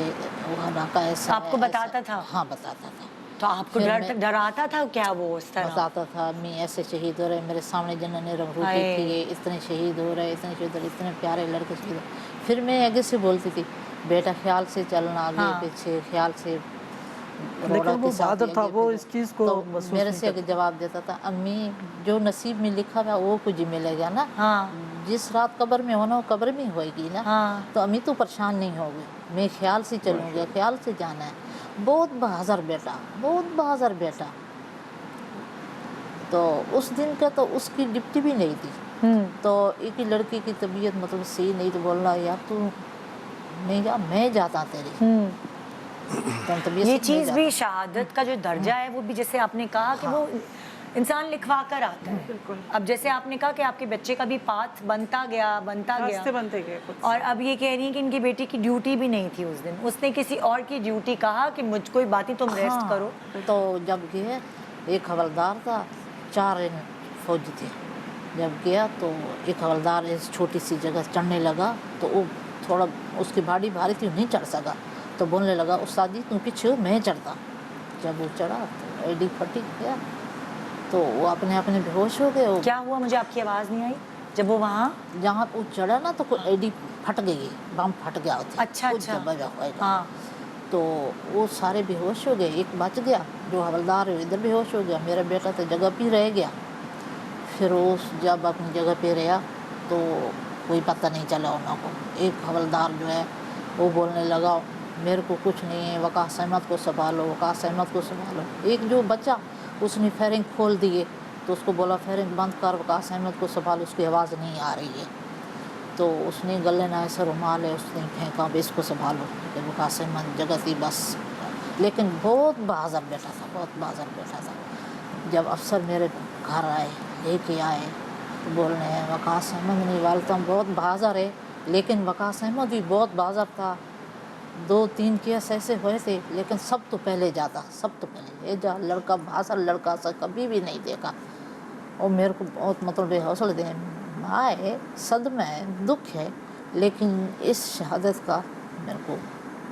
وہ علاقہ ایسا. آپ کو بتاتا تھا؟ ہاں بتاتا تھا. تو آپ کو ڈراتا تھا کیا وہ اس طرح؟ بتاتا تھا امی ایسے شہید ہو رہے, میرے سامنے جنہوں نے رنگوٹی کی ہے, اتنے شہید ہو رہے, اتنے شہید ہو رہے, اتنے پیارے لڑکے شہید ہو رہے. پھر میں آگے سے بولتی تھی, بیٹا خیال سے چلنا, آگے پیچھے خیال سے. لیکن وہ بہادر تھا, وہ اس چیز کو محسوس میرے سے جواب دیتا تھا, امی جو نصیب میں لکھا ہوا وہ کچھ ملے گا نا. جس رات قبر میں ہونا وہ قبر میں ہوئے گی نا. تو امی تو پریشان نہیں ہوگی, میں خیال سے چلوں گا, خیال سے جانا ہے. بہت بہادر بیٹا, بہت بہادر بیٹا. تو اس دن کا تو اس کی ڈپٹی بھی نہیں تھی. تو ایک ہی لڑکی کی طبیعت مطلب صحیح نہیں, تو بولنا یار تو نہیں جا, میں جاتا تیری. یہ چیز بھی شہادت کا جو درجہ ہے وہ بھی جیسے آپ نے کہا کہ وہ انسان لکھوا کر آتا ہے. اب جیسے آپ نے کہا کہ آپ کے بچے کا بھی پاتھ بنتا گیا بنتے گئے. اور اب یہ کہہ رہی ہیں کہ ان کی بیٹی کی ڈیوٹی بھی نہیں تھی اس دن, اس نے کسی اور کی ڈیوٹی کہا کہ مجھ کوئی بات نہیں, تم ریسٹ کرو. تو جب گئے, ایک حوالدار تھا, 4 فوجی تھے. جب گیا تو ایک حوالدار اس چھوٹی سی جگہ چڑھنے لگا, تو وہ تھوڑا اس کی باڈی بھاری تھی, نہیں چڑھ سکا. تو بولنے لگا, استاد جی تم پیچھے ہو, میں چڑھتا. جب وہ چڑھا تو ایڈی پھٹ گیا, تو وہ اپنے بے ہوش ہو گئے. کیا ہوا, مجھے آپ کی آواز نہیں آئی؟ جب وہ وہاں جہاں وہ چڑھا نا, تو کوئی ایڈی پھٹ گئی, بم پھٹ گیا ہوتا. اچھا. تو وہ سارے بے ہوش ہو گئے, ایک بچ گیا جو حوالدار ہے, ادھر بے ہوش ہو گیا. میرا بیٹا تو جگہ پہ رہ گیا. پھر اس جب اپنی جگہ پہ رہا تو کوئی پتہ نہیں چلا انہوں کو. ایک حوالدار جو ہے وہ بولنے لگا, میرے کو کچھ نہیں ہے, وقاص احمد کو سنبھالو, وقاص احمد کو سنبھالو. ایک جو بچہ اس نے فیرنگ کھول دیے, تو اس کو بولا فیرنگ بند کر, وقاص احمد کو سنبھالو, اس کی آواز نہیں آ رہی ہے. تو اس نے گلے نہ ایسا رومال ہے, اس نے پھینکا, اس کو سنبھالو. وقاص احمد جگہ تھی بس. لیکن بہت بہادر بیٹا تھا, بہت بہادر بیٹا تھا. جب افسر میرے گھر آئے, لے کے آئے, تو بولنے ہیں وقاص احمد نہیں, والدہ بہت بہادر ہے, لیکن وقاص احمد بھی بہت بہادر تھا. 2-3 کیس ایسے ہوئے تھے, لیکن سب تو پہلے جاتا, سب تو پہلے. یہ جا لڑکا بہادر لڑکا سا کبھی بھی نہیں دیکھا. اور میرے کو بہت مطلب حوصلہ دیں, ماں ہے, صدمہ ہے, دکھ ہے, لیکن اس شہادت کا میرے کو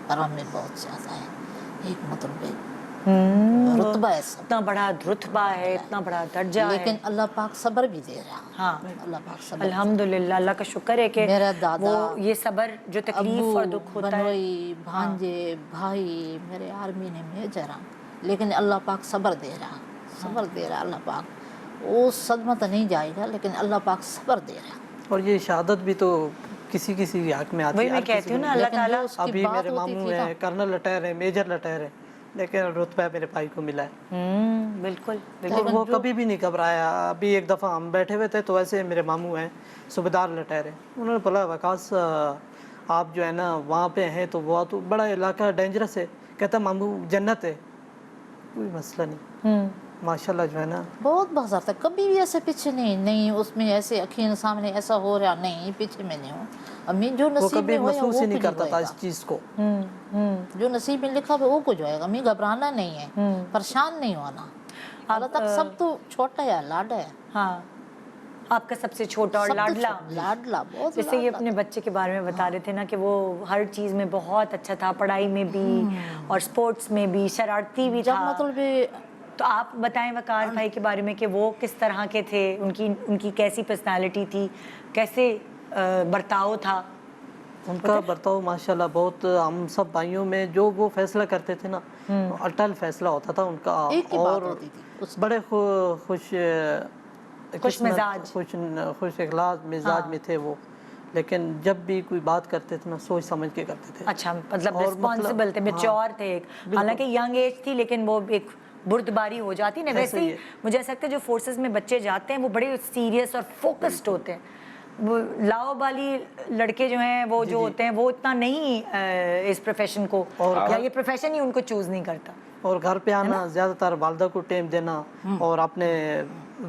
کرم میں بہت زیادہ ہے. ایک مطلب رتبہ ہے, اتنا بڑا رتبہ ہے, اتنا بڑا درجہ ہے, لیکن اللہ پاک صبر بھی دے رہا. ہاں, اللہ پاک صبر. الحمدللہ, اللہ کا شکر ہے کہ میرا دادا, وہ یہ صبر جو تکلیف اور دکھ ہوتا ہے, بنوئی, بھانجے, بھائی میرے آرمی نے میجر ہیں, لیکن اللہ پاک صبر دے رہا, صبر دے رہا. اللہ پاک وہ صدمہ تو نہیں جائے گا, لیکن اللہ پاک صبر دے رہا. اور یہ شہادت بھی تو کسی کسی حق میں آتی ہے. وہی میں کہتی ہوں نا, اللہ تعالیٰ ابھی میرے ماموں ہیں کرنل لٹیر ہیں, میجر لٹیر ہیں, لیکن رتبہ میرے بھائی کو ملا ہے. بالکل. اور وہ کبھی بھی نہیں گھبرایا. ابھی ایک دفعہ ہم بیٹھے ہوئے تھے, تو ایسے میرے ماموں ہیں صوبیدار لٹیر ہیں, انہوں نے بولا وقاص آپ جو ہے نا وہاں پہ ہیں, تو وہ تو بڑا علاقہ ڈینجرس ہے. کہتا ماموں جنت ہے, کوئی مسئلہ نہیں. ماشاءاللہ جو ہے نا بہت بہادر تھا, کبھی بھی ایسے پیچھے نہیں اس میں ایسے اکھیں سامنے ایسا ہو رہا نہیں, پیچھے میں نہیں ہوں. امی جو نصیب میں ہویا محسوس وہ ہی نہیں کچھ کرتا تھا ہوئے گا, اس چیز کو. جو نصیب میں لکھا ہوا وہ کچھ ہوئے گا. امی گھبرانا نہیں ہے, پریشان نہیں ہونا. اللہ تک سب تو چھوٹا ہے, لاڈا ہے. ہاں, آپ کا سب سے چھوٹا اور لاڈلا بہت. جیسے یہ اپنے بچے کے بارے میں بتا رہے تھے نا کہ وہ ہر چیز میں بہت اچھا تھا, پڑھائی میں بھی اور سپورٹس میں بھی, شرارتی بھی تھا. مطلب تو آپ بتائیں وقاص بھائی کے بارے میں کہ وہ کس طرح کے تھے, ان کی کیسی پرسنالٹی تھی, کیسے برتاؤ تھا ان کا؟ برتاؤ ماشاءاللہ بہت, ہم سب بھائیوں میں جو وہ فیصلہ کرتے تھے نا, اٹل فیصلہ ہوتا تھا ان کا. اور بڑے خوش مزاج, خوش اخلاق مزاج میں تھے وہ. لیکن جب بھی کوئی بات کرتے تھے نا سوچ سمجھ کے کرتے تھے. اچھا مطلب اور رسپانسبل تھے, میچور تھے ایک, حالانکہ ینگ ایج تھی لیکن وہ ایک بردباری ہو جاتی نا. ویسے ہی مجھے ایسا لگتا ہے جو فورسز میں بچے جاتے ہیں وہ بڑے سیریس اور فوکسڈ ہوتے ہیں. وہ لاؤ بالی لڑکے جو ہیں وہ جو ہوتے ہیں وہ اتنا نہیں اس پروفیشن کو, یا یہ پروفیشن ہی ان کو چوز نہیں کرتا. اور گھر پہ آنا, زیادہ تر والدہ کو ٹائم دینا, اور اپنے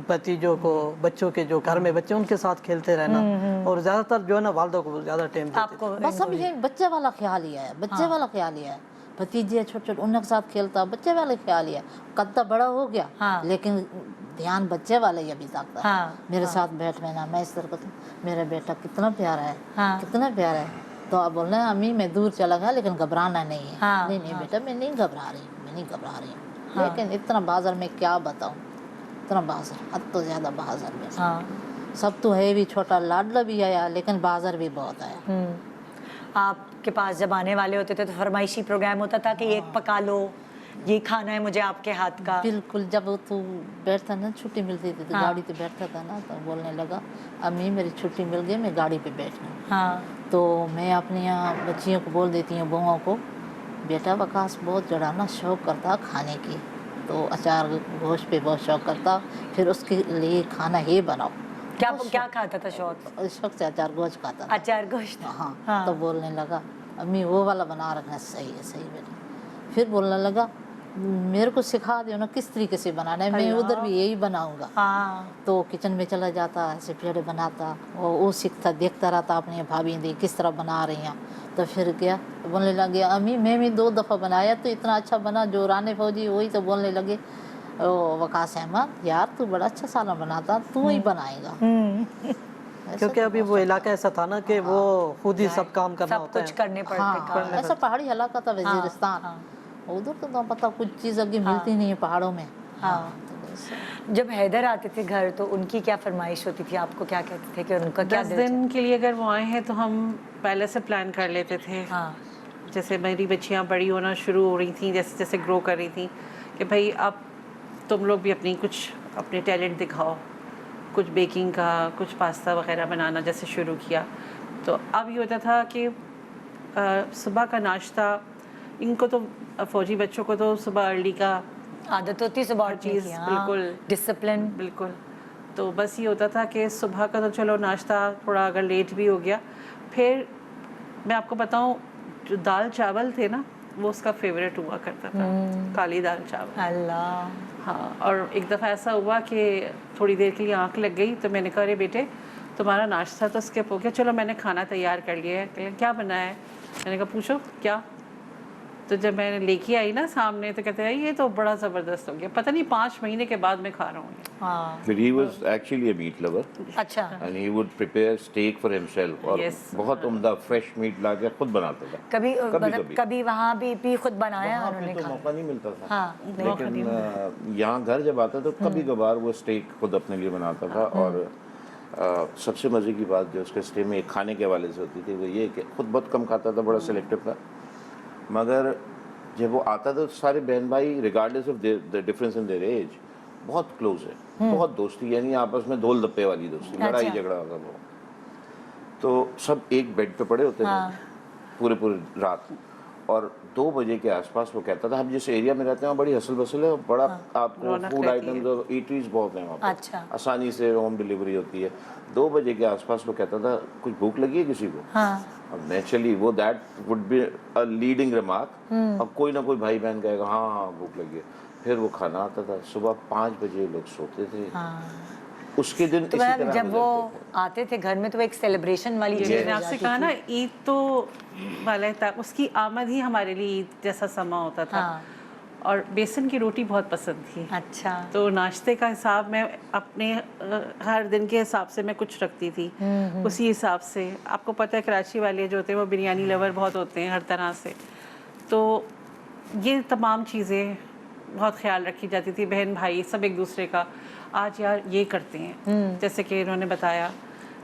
بھتیجوں کو, بچوں کے جو گھر میں بچے ان کے ساتھ کھیلتے رہنا, اور زیادہ تر جو ہے نا والدہ کو زیادہ ٹائم دیتے. آپ کو بس اب یہ بچے والا خیال ہی ہے, بچے والا خیال ہی ہے. بھتیجے چھوٹے چھوٹے ان کے ساتھ کھیلتا, بچے والے خیال ہی ہے. قد بڑا ہو گیا لیکن دھیان بچے والے ہی ابھی تک ہے. میرے ساتھ بیٹھ رہنا, میں اس طرح کرتی, میرا بیٹا کتنا پیارا ہے, کتنا پیارا ہے. تو آپ بول رہے ہیں امی میں دور چلا گیا لیکن گھبرانا نہیں ہے. نہیں نہیں بیٹا میں نہیں گھبرا رہی ہوں, میں نہیں گھبرا رہی ہوں. لیکن اتنا بازار میں کیا بتاؤں, اتنا بازار, حد تو زیادہ بازار میں. سب تو ہے بھی, چھوٹا لاڈلا بھی آیا لیکن بازار بھی بہت آیا. آپ کے پاس جب آنے والے ہوتے تھے تو فرمائشی پروگرام ہوتا تھا کہ ایک پکا لو, یہ کھانا ہے مجھے آپ کے ہاتھ کا. بالکل. جب تو بیٹھتا نا, چھٹی ملتی تھی تو گاڑی پہ بیٹھتا تھا نا, تو بولنے لگا امی میری چھٹی مل گئی, میں گاڑی پہ بیٹھنا. تو میں اپنی یہاں بچیوں کو بول دیتی ہوں, بہوؤں کو, بیٹا وقاص بہت جڑانا شوق کرتا کھانے کی, تو اچار گوشت پہ بہت شوق کرتا, پھر اس کے لیے کھانا ہی بناؤ. کیا کھاتا تھا شوق؟ شوق سے اچار گوشت کھاتا تھا. اچار گوشت. ہاں. تو بولنے لگا امی وہ والا بنا رکھنا. صحیح ہے, صحیح بیٹا. پھر بولنے لگا میرے کو سکھا دو نا کس طریقے سے بنانا ہے, میں ادھر بھی یہی بناؤں گا. تو کچن میں چلا جاتا, ایسے پیڑے بناتا, وہ سیکھتا, دیکھتا رہتا اپنی بھابھی دی کس طرح بنا رہی ہیں. تو پھر کیا بولنے لگے امی میں بھی 2 دفعہ بنایا تو اتنا اچھا بنا, جو رانے فوجی وہی تو بولنے لگے وقاص احمد یار تو بڑا اچھا سالن بناتا, تو ہی بنائے گا. کیونکہ ابھی وہ علاقہ ایسا تھا نا کہ وہ خود ہی سب کام کرنا ہوتا ہے, سب کچھ کرنے پڑتے. ایسا پہاڑی علاقہ تھا وزیرستان, ادھر تو پتہ کچھ چیز ابھی ملتی نہیں ہے پہاڑوں میں. جب حیدر آتے تھے گھر تو ان کی کیا فرمائش ہوتی تھی, آپ کو کیا کہتے تھے کہ ان کا کیا 10 دن کے لیے اگر وہ آئے ہیں تو ہم پہلے سے پلان کر لیتے تھے. جیسے میری بچیاں بڑی ہونا شروع ہو رہی تھیں, جیسے جیسے گرو کر رہی تھیں, کہ بھائی اب تم لوگ بھی اپنے ٹیلنٹ دکھاؤ, کچھ بیکنگ کا, کچھ پاستا وغیرہ بنانا جیسے شروع کیا. تو اب یہ ہوتا تھا کہ صبح کا ناشتہ, ان کو تو فوجی بچوں کو تو صبح ارلی کا عادت ہوتی, صبح چیز بالکل ڈسپلن. بالکل. تو بس یہ ہوتا تھا کہ صبح کا تو چلو ناشتہ تھوڑا اگر لیٹ بھی ہو گیا, پھر میں آپ کو بتاؤں جو دال چاول تھے نا وہ اس کا فیوریٹ ہوا کرتا تھا, کالی دال چاول. اللہ. ہاں. اور ایک دفعہ ایسا ہوا کہ تھوڑی دیر کے لیے آنکھ لگ گئی, تو میں نے کہا ارے بیٹے تمہارا ناشتہ تو اسکپ ہو گیا, چلو میں نے کھانا تیار کر لیا ہے. کیا بنا ہے؟ میں نے کہا پوچھو کیا. تو جب میں نے لے کے آئی نا سامنے تو کہتے ہیں یہ تو بڑا زبردست ہو گیا, پتہ نہیں 5 مہینے کے بعد میں کھا رہا ہوں. But he was actually a meat lover. اچھا. And he would prepare steak for himself. اور بہت عمدہ فریش میٹ لا کے خود بناتا تھا. کبھی وہاں بھی خود بنایا انہوں نے؟ تو موقع نہیں ملتا تھا, لیکن یہاں گھر جب آتا تو کبھی کبھار وہ اسٹیک خود اپنے لیے بناتا تھا. اور سب سے مزے کی بات جو اس کے اسٹے میں ایک کھانے کے حوالے سے ہوتی تھی وہ یہ کہ خود بہت کم کھاتا تھا, بڑا سلیکٹیو تھا, مگر جب وہ آتا تھا سارے بہن بھائی regardless of the difference in their age بہت کلوز ہے, بہت دوستی, یعنی آپس میں دھول دپے والی دوستی, لڑائی جھگڑا ہوتا وہ. تو سب ایک بیڈ پہ پڑے ہوتے تھے پورے رات, اور 2 بجے کے آس پاس وہ کہتا تھا ہم جس ایریا میں رہتے ہیں وہاں بڑی ہسل بسل ہے, بڑا آپ کو فوڈ آئٹمز اور ایٹریز بہت ہیں وہاں پہ, آسانی سے ہوم ڈلیوری ہوتی ہے. 2 بجے کے آس پاس وہ کہتا تھا کچھ بھوک لگی ہے کسی کو. اب نیچرلی وہ that would be a leading remark, اب کوئی نہ کوئی بھائی بہن کہے گا ہاں بھوک لگی ہے. پھر وہ کھانا آتا تھا, صبح 5 بجے لوگ سوتے تھے. اس کے دن اسی طرح جب وہ آتے تھے گھر میں تو ایک سیلیبریشن والی چیز. میں نے آپ سے کہا نا عید تو والا تھا, اس کی آمد ہی ہمارے لیے عید جیسا سما ہوتا تھا. اور بیسن کی روٹی بہت پسند تھی. اچھا. تو ناشتے کا حساب میں اپنے ہر دن کے حساب سے میں کچھ رکھتی تھی, اسی حساب سے. آپ کو پتہ ہے کراچی والے جو ہوتے ہیں وہ بریانی لور بہت ہوتے ہیں ہر طرح سے, تو یہ تمام چیزیں بہت خیال رکھی جاتی تھی. بہن بھائی سب ایک دوسرے کا آج یار یہ کرتے ہیں, جیسے کہ انہوں نے بتایا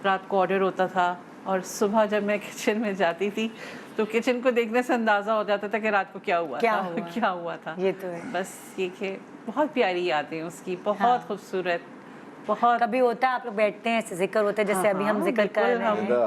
رات کو آرڈر ہوتا تھا, اور صبح جب میں کچن میں جاتی تھی تو کچن کو دیکھنے سے اندازہ ہو جاتا تھا کہ رات کو کیا ہوا تھا. یہ تو ہے. بس یہ کہ بہت پیاری یادیں اس کی, بہت خوبصورت. بہت کبھی ہوتا ہے آپ لوگ بیٹھتے ہیں ایسے ذکر ہوتا ہے جیسے ابھی ہم ذکر کر رہے ہیں,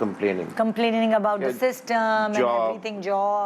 complaining about the system and everything,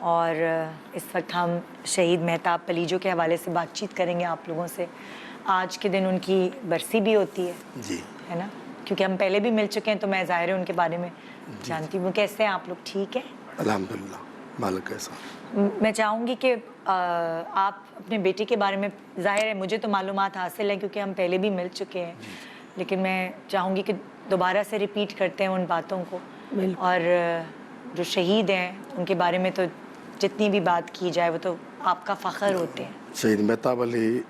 اور اس وقت ہم شہید مہتاب پلیجو کے حوالے سے بات چیت کریں گے آپ لوگوں سے. آج کے دن ان کی برسی بھی ہوتی ہے جی ہے نا, کیونکہ ہم پہلے بھی مل چکے ہیں تو میں ظاہر ہے ان کے بارے میں جانتی ہوں. کیسے ہیں آپ لوگ, ٹھیک ہے؟ الحمدللہ. مالک کیسا؟ میں چاہوں گی کہ آپ اپنے بیٹی کے بارے میں, ظاہر ہے مجھے تو معلومات حاصل ہیں کیونکہ ہم پہلے بھی مل چکے ہیں, لیکن میں چاہوں گی کہ دوبارہ سے ریپیٹ کرتے ہیں ان باتوں کو, اور جو شہید ہیں ان کے بارے میں تو جتنی بھی بات کی جائے وہ تو آپ کا فخر ہوتے ہیں. شہید مہتاب علی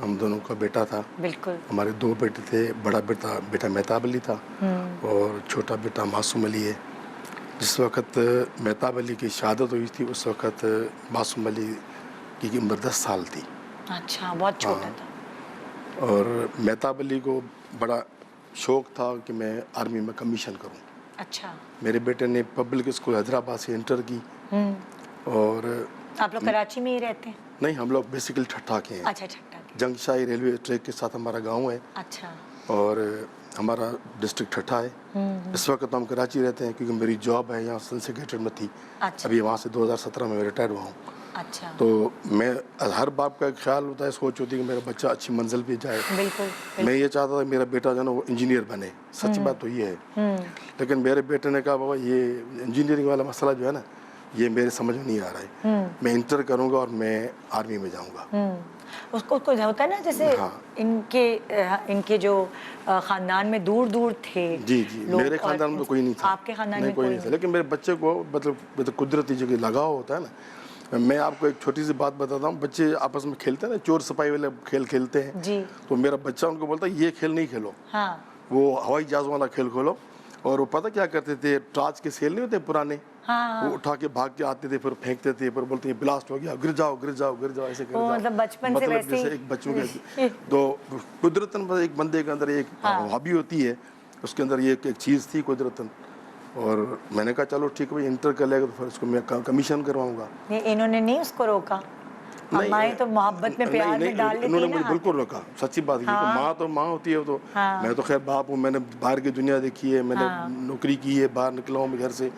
ہم دونوں کا بیٹا تھا. بالکل. ہمارے 2 بیٹے تھے. بڑا بیٹا مہتاب علی تھا اور چھوٹا بیٹا معصوم علی ہے. جس وقت مہتاب علی کی شہادت ہوئی تھی اس وقت معصوم علی کی عمر 10 سال تھی. اچھا, بہت چھوٹا تھا. اور مہتاب علی کو بڑا شوق تھا کہ میں آرمی میں کمیشن کروں. اچھا. میرے بیٹے نے پبلک اسکول حیدرآباد سے انٹر کی. اور آپ لوگ کراچی میں ہی رہتے ہیں؟ نہیں, ہم لوگ بیسیکلی ٹھٹھا کے ہیں. اچھا, ٹھٹھا. جنگ شاہی ریلوے ٹریک کے ساتھ ہمارا گاؤں ہے. اچھا. اور ہمارا ڈسٹرکٹ ٹھٹھا ہے. اس وقت ہم کراچی رہتے ہیں کیونکہ میری جاب ہے یہاں سن سیکریٹریٹ میں تھی. اچھا. ابھی وہاں سے 2017 میں ریٹائر ہوا ہوں. اچھا. تو میں ہر باپ کا خیال ہوتا ہے, سوچ ہوتی ہے کہ میرا بچہ اچھی منزل پہ جائے. بالکل. میں یہ چاہتا تھا کہ میرا بیٹا جو ہے نا وہ انجینئر بنے. سچ بات تو یہ ہے. لیکن میرے بیٹے نے کہا بابا یہ انجینئرنگ والا مسئلہ جو ہے نا یہ میرے سمجھ میں نہیں آ رہا ہے. میں انٹر کروں گا اور میں آرمی میں جاؤں گا. اس کو ہوتا ہے نا جیسے ان کے جو خاندان میں دور دور تھے. جی جی, میرے خاندان میں تو کوئی نہیں تھا. آپ کے خاندان میں کوئی نہیں تھا, لیکن میرے بچے کو مطلب قدرتی جو لگاؤ ہوتا ہے نا. میں آپ کو ایک چھوٹی سی بات بتاتا ہوں. بچے آپس میں کھیلتے ہیں نا, چور سپاہی والے کھیل کھیلتے ہیں. جی. تو میرا بچہ ان کو بولتا ہے یہ کھیل نہیں کھیلو. ہاں. وہ ہوائی جہاز والا کھیل کھولو. اور وہ پتہ کیا کرتے تھے, ٹارچ کے سیل نہیں ہوتے پرانے, وہ اٹھا کے بھاگ کے آتے تھے, پھر پھینکتے تھے, پھر بولتے ہیں بلاسٹ ہو گیا, گر جاؤ گر جاؤ گر جاؤ, ایسے گر جاؤ. مطلب بچپن سے ویسے جیسے ایک بچوں کے تو قدرتاً ایک بندے کے اندر ایک ہابی ہوتی ہے, اس کے اندر یہ ایک چیز تھی قدرتاً. اور میں نے کہا چلو ٹھیک ہے بھائی انٹر کر لے گا تو پھر اس کو میں کمیشن کرواؤں گا. انہوں نے نہیں اس کو روکا؟ مائیں تو محبت میں پیار میں ڈال دیتی انہوں نے ہے مجھے نا. بالکل روکا. سچی بات یہ کہ ماں تو ماں ہوتی ہے. تو میں تو خیر باپ ہوں, میں نے باہر کی دنیا دیکھی ہے, میں نے نوکری کی ہے, باہر نکلا ہوں میں گھر سے.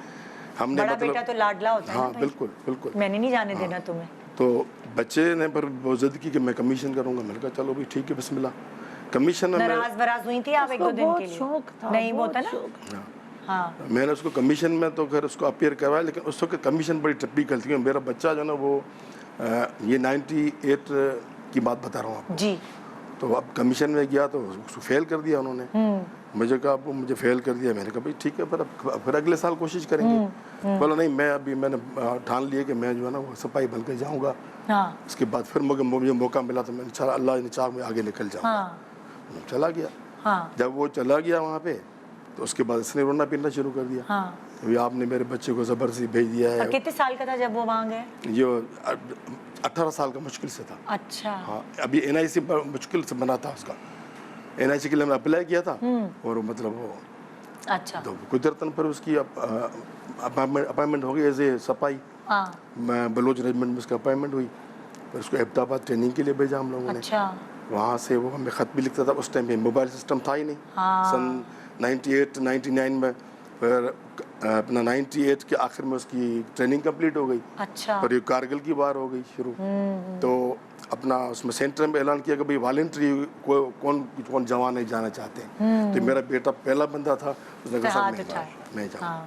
ہم نے بڑا بیٹا تو لاڈلا ہوتا ہے. ہاں بالکل بالکل. میں نے نہیں جانے دینا تمہیں. تو بچے نے پر وہ ضد کی کہ میں کمیشن کروں گا. میں نے کہا چلو بھائی ٹھیک ہے بسم اللہ. کمیشن میں ناراض ہوئی تھی آپ ایک دو دن کے لیے؟ نہیں وہ ہوتا نا. ہاں, میں نے اس کو کمیشن میں تو پھر اس کو اپیئر کروایا, لیکن اس وقت کمیشن بڑی ٹپیکل تھی. میرا بچہ جو ہے نا وہ یہ 98 کی بات بتا رہا ہوں آپ کو. جی. تو اب کمیشن میں گیا تو اس کو فیل کر دیا انہوں نے. مجھے کہا اب مجھے فیل کر دیا. میں نے کہا بھائی ٹھیک ہے پھر اگلے سال کوشش کریں گے. بولا نہیں, میں نے ٹھان لیا کہ میں جو ہے نا وہ سپاہی بن کے جاؤں گا. اس کے بعد پھر مجھے موقع ملا تو میں اللہ نے چاہ میں آگے نکل جاؤں گا. چلا گیا. جب وہ چلا گیا وہاں پہ تو اس کے بعد اس نے رونا پینا شروع کر دیا. ابھی آپ نے میرے بچے کو زبردستی بھیج دیا ہے. کتنے سال کا تھا جب وہ وہاں گئے؟ یہ 18 سال کا مشکل سے تھا. اچھا. ہاں, ابھی NIC مشکل سے بنا تھا اس کا. NIC کے لیے میں اپلائی کیا تھا اور مطلب وہ اچھا تو قدرتاً پر اس کی اپائنمنٹ ہو گئی ایز اے سپاہی. میں بلوچ ریجمنٹ میں اس کا اپائنمنٹ ہوئی. پھر اس کو احمدآباد ٹریننگ کے لیے بھیجا ہم لوگوں نے. اچھا. وہاں سے وہ ہمیں خط بھی لکھتا تھا. اس ٹائم پہ موبائل سسٹم تھا ہی نہیں. سن 98 99 میں پھر اپنا 98 کے آخر میں اس کی ٹریننگ کمپلیٹ ہو گئی. اچھا. اور یہ کارگل کی بار ہو گئی شروع. تو اپنا اس میں سینٹر میں اعلان کیا کہ بھائی والنٹری کون جوان نہیں جانا چاہتے ہیں. تو میرا بیٹا پہلا بندہ تھا, اس نے کہا میں جاؤں.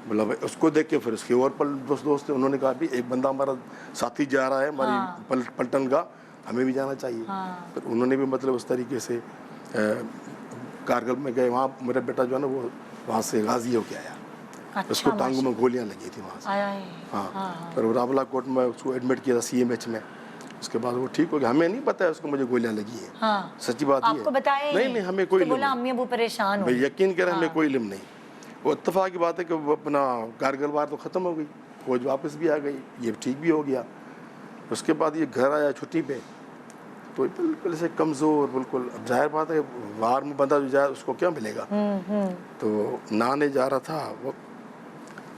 بولا بھائی اس کو دیکھ کے پھر اس کے اور دوست تھے, انہوں نے کہا بھی ایک بندہ ہمارا ساتھی جا رہا ہے ہماری پلٹن کا, ہمیں بھی جانا چاہیے. پھر انہوں نے بھی مطلب اس طریقے سے کارگل میں گئے. وہاں میرا بیٹا جو ہے نا وہ وہاں سے غازی ہو کے آیا. اس کو ٹانگوں میں گولیاں لگی تھی وہاں سے. ہاں, پھر راولا کوٹ میں اس کو ایڈمٹ کیا تھا CMH میں. اس کے بعد وہ ٹھیک ہو گیا. ہمیں نہیں پتا ہے اس کو مجھے گولیاں لگی ہیں. سچی بات یہ ہے. نہیں ہمیں کوئی علم نہیں. امی ابو پریشان ہو. یقین کریں ہمیں کوئی علم نہیں. وہ اتفاق کی بات ہے کہ وہ اپنا کارگل وار تو ختم ہو گئی, فوج واپس بھی آ گئی, یہ ٹھیک بھی ہو گیا. اس کے بعد یہ گھر آیا چھٹی پہ تو بالکل سے کمزور بالکل. اب ظاہر بات ہے وار میں بندہ جو جائے اس کو کیا ملے گا. تو نہانے جا رہا تھا, وہ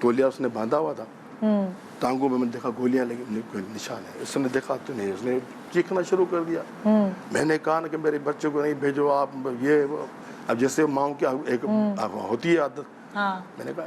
تولیا اس نے باندھا ہوا تھا. ٹانگوں میں نے دیکھا گولیاں لگی, کوئی نشان ہے. اس نے دیکھا تو نہیں, اس نے چیخنا شروع کر دیا. میں نے کہا نا کہ میرے بچے کو نہیں بھیجو آپ, یہ اب جیسے ماؤں کی ایک ہوتی ہے عادت. میں نے کہا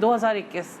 2021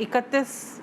31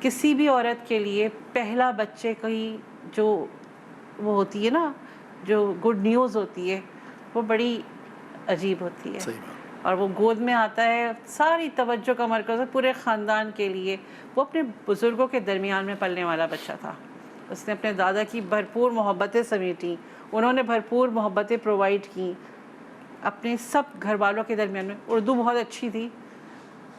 کسی بھی عورت کے لیے پہلا بچے کی جو وہ ہوتی ہے نا، جو گڈ نیوز ہوتی ہے، وہ بڑی عجیب ہوتی ہے. صحیح بات. اور وہ گود میں آتا ہے، ساری توجہ کا مرکز ہے پورے خاندان کے لیے. وہ اپنے بزرگوں کے درمیان میں پلنے والا بچہ تھا. اس نے اپنے دادا کی بھرپور محبتیں سمیٹیں، انہوں نے بھرپور محبتیں پرووائڈ کیں اپنے سب گھر والوں کے درمیان میں. اردو بہت اچھی تھی،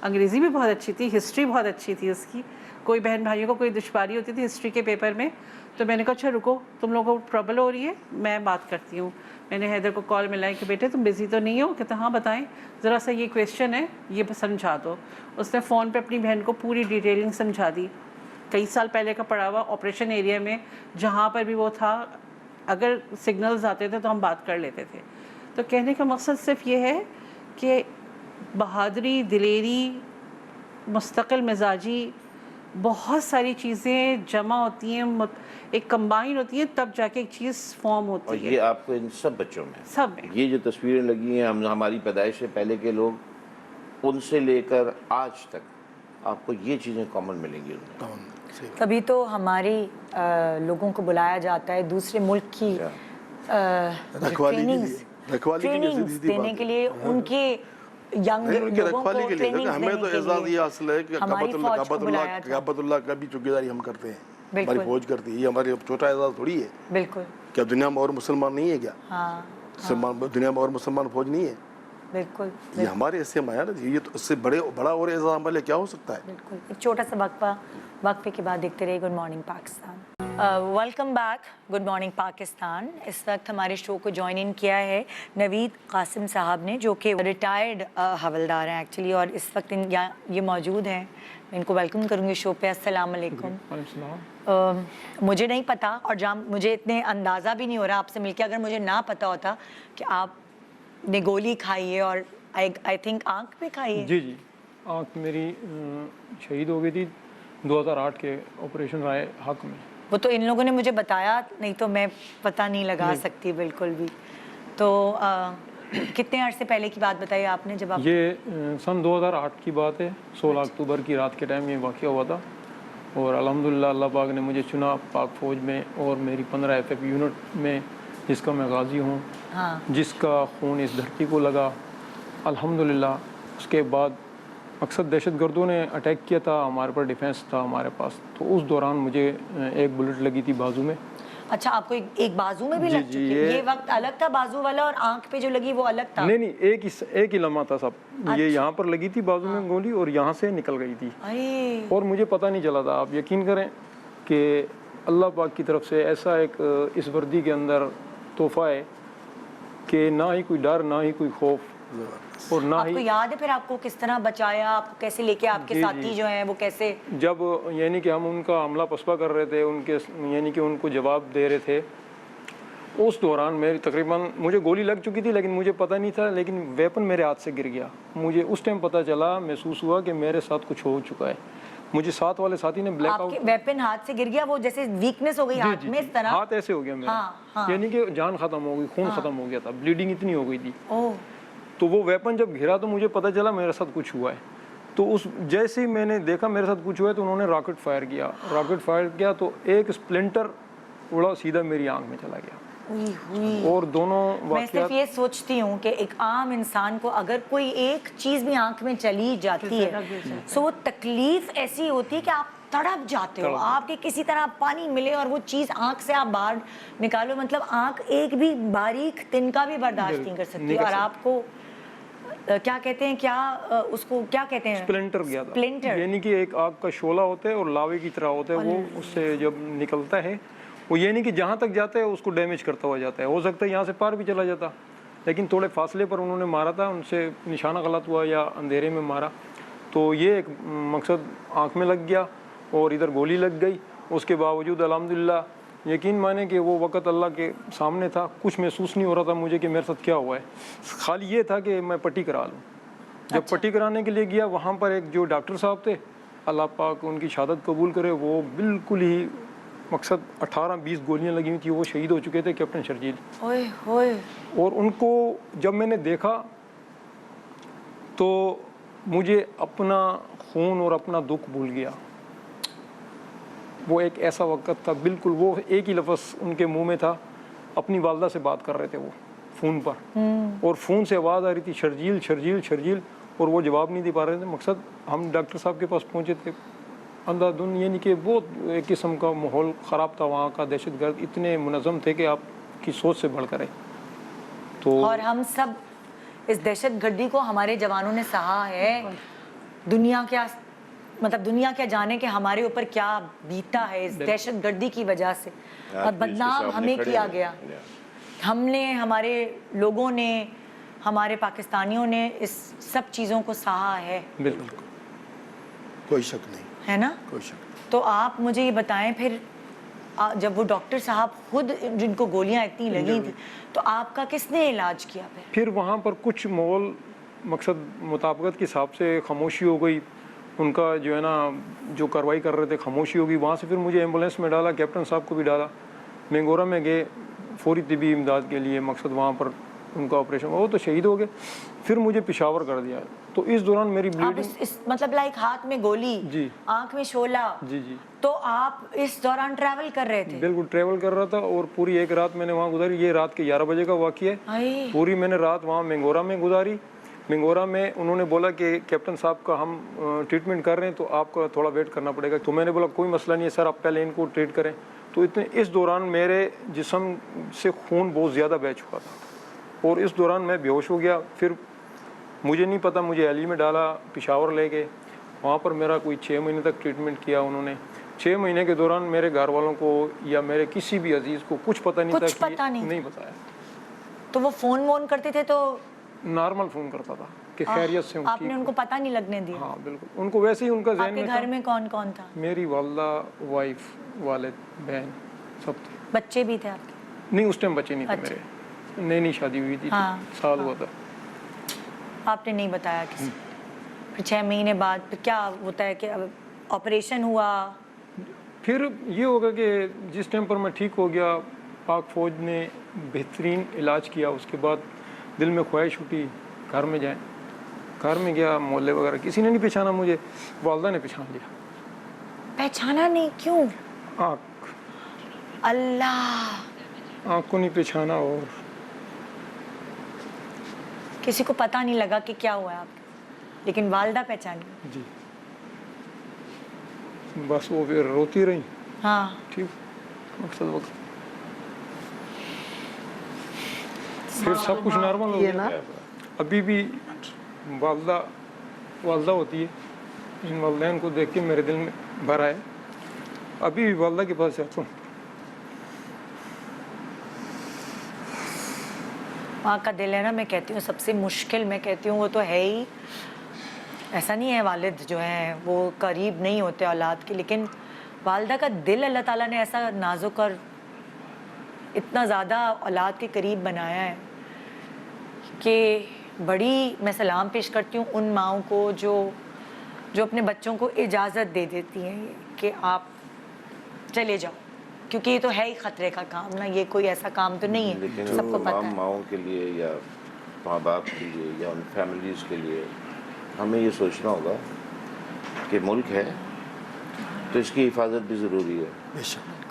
انگریزی بھی بہت اچھی تھی، ہسٹری بہت اچھی تھی اس کی. کوئی بہن بھائیوں کو کوئی دشواری ہوتی تھی ہسٹری کے پیپر میں تو میں نے کہا اچھا رکو، تم لوگوں کو ٹربل ہو رہی ہے، میں بات کرتی ہوں. میں نے حیدر کو کال ملائی کہ بیٹے تم بزی تو نہیں ہو؟ کہتا ہاں بتائیں، ذرا سا یہ کویشچن ہے، یہ سمجھا دو. اس نے فون پہ اپنی بہن کو پوری ڈیٹیلنگ سمجھا دی. کئی سال پہلے کا پڑھا ہوا آپریشن ایریا میں جہاں پر بھی وہ تھا، اگر سگنلز آتے تھے تو ہم بات کر لیتے تھے. تو کہنے کا مقصد صرف یہ ہے کہ بہادری، دلیری، مستقل مزاجی، بہت ساری چیزیں جمع ہوتی ہیں، ایک کمبائن ہوتی ہیں، تب جا کے ایک چیز فارم اور ہوتی ہے. یہ آپ کو ان سب بچوں میں، سب میں یہ جو تصویریں لگی ہیں ہماری پیدائش سے پہلے کے لوگ، ان سے لے کر آج تک آپ کو یہ چیزیں کامن ملیں گی. تبھی تو ہماری لوگوں کو بلایا جاتا ہے دوسرے ملک کی ٹریننگز دینے کے لیے، ان کے ینگ لوگوں کو ٹریننگز ہمیں تو دینے اعزاز کے یہ لیے حاصل ہے کہ ہماری فوج کو بلایا تھا. قیادت اللہ کا بھی چوکیداری ہم کرتے ہیں، ہماری بالکل فوج کرتی ہے. یہ ہماری چھوٹا اعزاز تھوڑی ہے. بالکل. کیا دنیا میں اور مسلمان نہیں ہے کیا؟ ہاں دنیا میں اور مسلمان فوج نہیں ہے؟ بالکل. یہ ہمارے حصے میں آیا نا. یہ تو اس سے بڑا اور اعزاز ہمارے کیا ہو سکتا ہے؟ بالکل. ایک چھوٹا سا وقفے کے بعد دیکھتے رہے good morning Pakistan. Welcome back, good morning Pakistan. اس وقت ہمارے شو کو جوائن ان کیا ہے نوید قاسم صاحب نے، جو کہ ریٹائرڈ حوالدار ہیں ایکچولی، اور اس وقت یہ موجود ہیں. میں ان کو ویلکم کروں گی شو پہ. السلام علیکم. مجھے نہیں پتا، اور جہاں مجھے اتنے اندازہ بھی نہیں ہو رہا آپ سے مل کے، اگر مجھے نہ پتا ہوتا کہ آپ نے گولی کھائی ہے اور آئی تھنک آنکھ پہ کھائی ہے. جی آنکھ میری شہید ہو گئی تھی 2008 کے آپریشن رائے حق میں. وہ تو ان لوگوں نے مجھے بتایا، نہیں تو میں پتہ نہیں لگا سکتی بالکل بھی. تو کتنے عرصے پہلے کی بات بتائی آپ نے جب آپ؟ یہ سن 2008 کی بات ہے. 16 اکتوبر کی رات کے ٹائم یہ واقعہ ہوا تھا، اور الحمدللہ اللہ پاک نے مجھے چنا پاک فوج میں، اور میری 15 FF یونٹ میں، جس کا میں غازی ہوں، جس کا خون اس دھرتی کو لگا الحمدللہ. اس کے بعد مقصد دہشت گردوں نے اٹیک کیا تھا، ہمارے پر ڈیفینس تھا ہمارے پاس. تو اس دوران مجھے ایک بلٹ لگی تھی بازو میں. اچھا، آپ کو ایک بازو میں بھی لگ چکی ہے؟ یہ وقت الگ تھا بازو والا، اور آنکھ پہ جو لگی وہ الگ تھا؟ نہیں، ایک ہی لمحہ تھا سب. یہ یہاں پر لگی تھی بازو میں گولی، اور یہاں سے نکل گئی تھی، اور مجھے پتہ نہیں چلا تھا. آپ یقین کریں کہ اللہ پاک کی طرف سے ایسا ایک اس وردی کے اندر تحفہ ہے کہ نہ ہی کوئی ڈر، نہ ہی کوئی خوف، اور نہ ہی. آپ کو یاد ہے پھر آپ کو کس طرح بچایا، آپ کو کیسے لے کے آپ کے ساتھی جو ہیں وہ کیسے؟ جب یعنی کہ ہم ان کا حملہ پسپا کر رہے تھے، ان کے یعنی کہ ان کو جواب دے رہے تھے، اس دوران میری تقریباً مجھے گولی لگ چکی تھی، لیکن مجھے پتہ نہیں تھا. لیکن ویپن میرے ہاتھ سے گر گیا. مجھے اس ٹائم پتہ چلا، محسوس ہوا کہ میرے ساتھ کچھ ہو چکا ہے. مجھے ساتھ والے ساتھی نے بلیک آؤٹ. ویپن ہاتھ سے گر گیا، وہ جیسے ویکنس ہو گئی ہاتھ میں اس طرح؟ ہاتھ ایسے ہو گیا میرا، یعنی کہ جان ختم ہو گئی، خون ختم ہو گیا تھا، بلیڈنگ اتنی ہو گئی تھی. تو وہ ویپن جب گرا تو مجھے پتہ چلا میرے ساتھ کچھ ہوا ہے. تو اس جیسے ہی میں نے دیکھا میرے ساتھ کچھ ہوا ہے، تو انہوں نے راکٹ فائر کیا تو ایک اسپلنٹر اڑا سیدھا میری آنکھ میں چلا گیا. اور دونوں میں صرف یہ سوچتی ہوں کہ ایک عام انسان کو اگر کوئی ایک چیز بھی آنکھ میں چلی جاتی ہے تو وہ تکلیف ایسی ہوتی ہے کہ آپ تڑپ جاتے ہو. آپ کے کسی طرح پانی ملے اور وہ چیز آنکھ سے آپ باہر نکالو، مطلب آنکھ ایک بھی باریک تنکا بھی برداشت نہیں کر سکتی. اور آپ کو کیا کہتے ہیں، کیا اس کو کیا کہتے ہیں؟ اسپلنٹر گیا تھا. یعنی کہ ایک آگ کا شعلہ ہوتا ہے اور لاوے کی طرح ہوتا ہے، وہ اس سے جب نکلتا ہے وہ یعنی کہ جہاں تک جاتا ہے اس کو ڈیمیج کرتا ہوا جاتا ہے. ہو سکتا ہے یہاں سے پار بھی چلا جاتا، لیکن تھوڑے فاصلے پر انہوں نے مارا تھا، ان سے نشانہ غلط ہوا یا اندھیرے میں مارا. تو یہ ایک مقصد آنکھ میں لگ گیا اور ادھر گولی لگ گئی. اس کے باوجود الحمدللہ یقین مانے کہ وہ وقت اللہ کے سامنے تھا، کچھ محسوس نہیں ہو رہا تھا مجھے کہ میرے ساتھ کیا ہوا ہے. خالی یہ تھا کہ میں پٹی کرا لوں. جب پٹی کرانے کے لیے گیا، وہاں پر ایک جو ڈاکٹر صاحب تھے، اللہ پاک ان کی شہادت قبول کرے، وہ بالکل ہی مقصد 18-20 گولیاں لگی ہوئی تھی، وہ شہید ہو چکے تھے، کیپٹن شرجیل. اور ان کو جب میں نے دیکھا تو مجھے اپنا خون اور اپنا دکھ بھول گیا. وہ ایک ایسا وقت تھا بالکل وہ ایک ہی لفظ ان کے منہ میں تھا, اپنی والدہ سے بات کر رہے تھے وہ فون پر, اور فون سے آواز آ رہی تھی شرجیل شرجیل شرجیل, اور وہ جواب نہیں دے پا رہے تھے. مقصد ہم ڈاکٹر صاحب کے پاس پہنچے تھے اندھا دھند, یعنی کہ بہت ایک قسم کا ماحول خراب تھا وہاں کا, دہشت گرد اتنے منظم تھے کہ آپ کی سوچ سے بڑھ کر ہے. تو اور ہم سب اس دہشت گردی کو ہمارے جوانوں نے سہا ہے. دنیا کیا مطلب دنیا کیا جانے کہ ہمارے اوپر کیا بیتا ہے اس دہشت گردی کی وجہ سے, اور بدنام ہمیں کیا گیا. ہم نے, ہمارے لوگوں نے, ہمارے پاکستانیوں نے اس سب چیزوں کو سہا ہے. بالکل کوئی شک نہیں ہے نا. کوئی شک نہیں. تو آپ مجھے یہ بتائیں پھر جب وہ ڈاکٹر صاحب خود جن کو گولیاں اتنی لگی تھیں تو آپ کا کس نے علاج کیا پھر وہاں پر کچھ ماحول مقصد مطابقت کے حساب سے خاموشی ہو گئی, ان کا جو ہے نا جو کارروائی کر رہے تھے خاموشی ہوگی. وہاں سے پھر مجھے ایمبولینس میں ڈالا, کیپٹن صاحب کو بھی ڈالا, مینگورا میں گئے فوری طبی امداد کے لیے. مقصد وہاں پر ان کا آپریشن ہوا, وہ تو شہید ہو گئے. پھر مجھے پشاور کر دیا. تو اس دوران میری بلیڈنگ مطلب لائک ہاتھ میں گولی, جی, آنکھ میں شعلہ, جی جی, تو آپ اس دوران ٹریول کر رہے تھے؟ بالکل ٹریول کر رہا تھا, اور پوری ایک رات میں نے وہاں گزاری. یہ رات کے 11 بجے کا واقعہ ہے. پوری میں نے رات وہاں مینگورا میں گزاری. مینگورا میں انہوں نے بولا کہ کیپٹن صاحب کا ہم ٹریٹمنٹ کر رہے ہیں تو آپ کو تھوڑا ویٹ کرنا پڑے گا. تو میں نے بولا کوئی مسئلہ نہیں ہے سر, آپ پہلے ان کو ٹریٹ کریں. تو اس دوران میرے جسم سے خون بہت زیادہ بہہ چکا تھا, اور اس دوران میں بے ہوش ہو گیا. پھر مجھے نہیں پتہ, مجھے ایلی میں ڈالا, پشاور لے گئے. وہاں پر میرا کوئی 6 مہینے تک ٹریٹمنٹ کیا انہوں نے. 6 مہینے کے دوران میرے گھر والوں کو یا میرے کسی بھی عزیز کو کچھ پتہ نہیں تھا, نہیں بتایا. تو وہ فون وون کرتے تھے تو نارمل فون کرتا تھا کہ خیریت سے, آپ نے ان کو پتہ نہیں لگنے دیا؟ ہاں بالکل, ان کو ویسے ہی ان کا ذہن میں تھا. گھر میں کون کون تھا؟ میری والدہ, وائف, والد, بہن, سب تھے. بچے بھی تھے آپ کے؟ نہیں اس ٹائم بچے نہیں تھے میرے, نئی نئی شادی ہوئی تھی, سال ہوا تھا. آپ نے نہیں بتایا کسی؟ پھر 6 مہینے بعد پھر کیا ہوتا ہے کہ آپریشن ہوا؟ پھر یہ ہوگا کہ جس ٹائم پر میں ٹھیک ہو گیا, پاک فوج نے بہترین علاج کیا. اس کے بعد دل میں خواہش اٹھی گھر میں جائیں. گھر میں گیا, محلے وغیرہ کسی نے نہیں پہچانا مجھے, والدہ نے پہچان لیا. پہچانا نہیں کیوں؟ آنکھ, اللہ, آنکھ کو نہیں پہچانا. اور کسی کو پتہ نہیں لگا کہ کیا ہوا ہے آپ کو, لیکن والدہ پہچانی. جی, بس وہ پھر روتی رہی. ہاں ٹھیک, مقصد وقت پھر سب کچھ نارمل ہو گیا. ابھی بھی والدہ ہوتی ہے, ان والدین کو دیکھ کے میرے دل میں بھر آئے. ابھی بھی والدہ کے پاس جاتا ہوں. ماں کا دل ہے نا, میں کہتی ہوں سب سے مشکل, میں کہتی ہوں وہ تو ہے ہی. ایسا نہیں ہے والد جو ہیں وہ قریب نہیں ہوتے اولاد کے, لیکن والدہ کا دل اللہ تعالیٰ نے ایسا نازک اور اتنا زیادہ اولاد کے قریب بنایا ہے کہ بڑی میں سلام پیش کرتی ہوں ان ماؤں کو جو اپنے بچوں کو اجازت دے دیتی ہیں کہ آپ چلے جاؤ, کیونکہ یہ تو ہے ہی خطرے کا کام نا, یہ کوئی ایسا کام تو نہیں ہے. لیکن سب کو پتہ ہے. ماؤں کے لیے یا ماں باپ کے لیے یا ان فیملیز کے لیے ہمیں یہ سوچنا ہوگا کہ ملک ہے تو اس کی حفاظت بھی ضروری ہے.